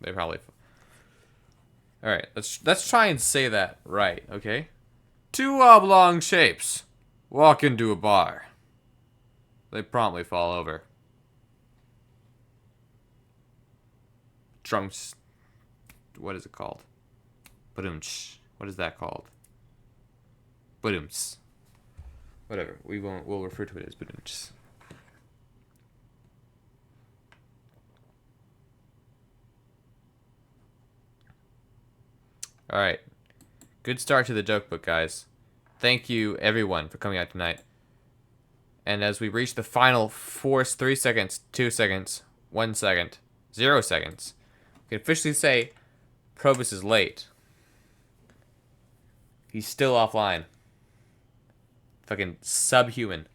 They probably. Alright, let's try and say that right, okay? Two oblong shapes walk into a bar. They promptly fall over. Drunks. What is it called? Badoomch. What is that called? Badoomts. Whatever. We'll refer to it as badoomts. Alright. Good start to the joke book, guys. Thank you, everyone, for coming out tonight. And as we reach the final 3 seconds, 2 seconds, 1 second, 0 seconds, we can officially say Probus is late. He's still offline. Fucking subhuman.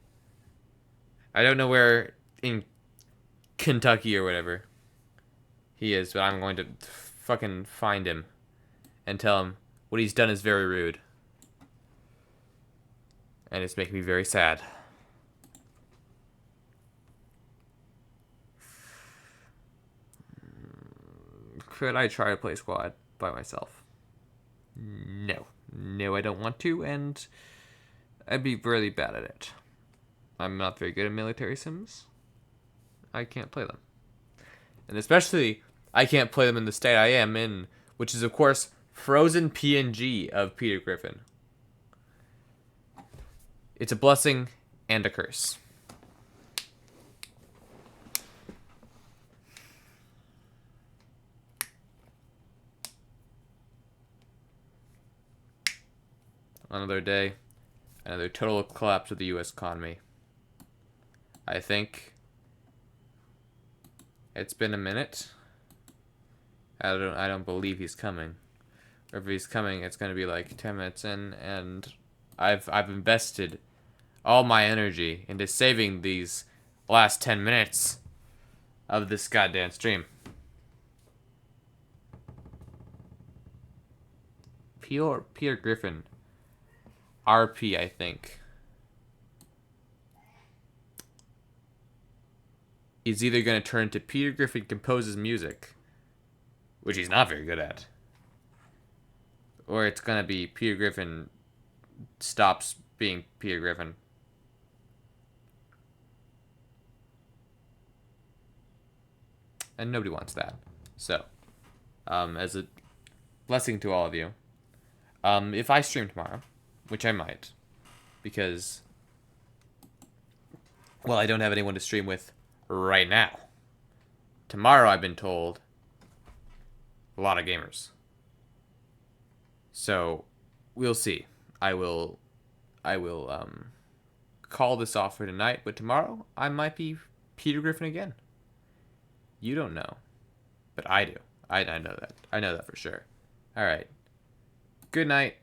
I don't know where in Kentucky or whatever he is, but I'm going to fucking find him and tell him what he's done is very rude. And it's making me very sad. Could I try to play squad by myself? No. No, I don't want to, and I'd be really bad at it. I'm not very good at military sims. I can't play them. And especially, I can't play them in the state I am in, which is, of course, frozen PNG of Peter Griffin. It's a blessing and a curse. Another day, another total collapse of the U.S. economy. I think it's been a minute. I don't believe he's coming. Or if he's coming, it's gonna be like 10 minutes in, and I've invested all my energy into saving these last 10 minutes of this goddamn stream. Peter Griffin. RP, I think. He's either going to turn into Peter Griffin composes music, which he's not very good at, or it's going to be Peter Griffin stops being Peter Griffin. And nobody wants that. So, as a blessing to all of you, if I stream tomorrow, which I might, because, well, I don't have anyone to stream with right now. Tomorrow, I've been told, a lot of gamers. So, we'll see. I will call this off for tonight, but tomorrow, I might be Peter Griffin again. You don't know, but I do. I know that. I know that for sure. All right. Good night.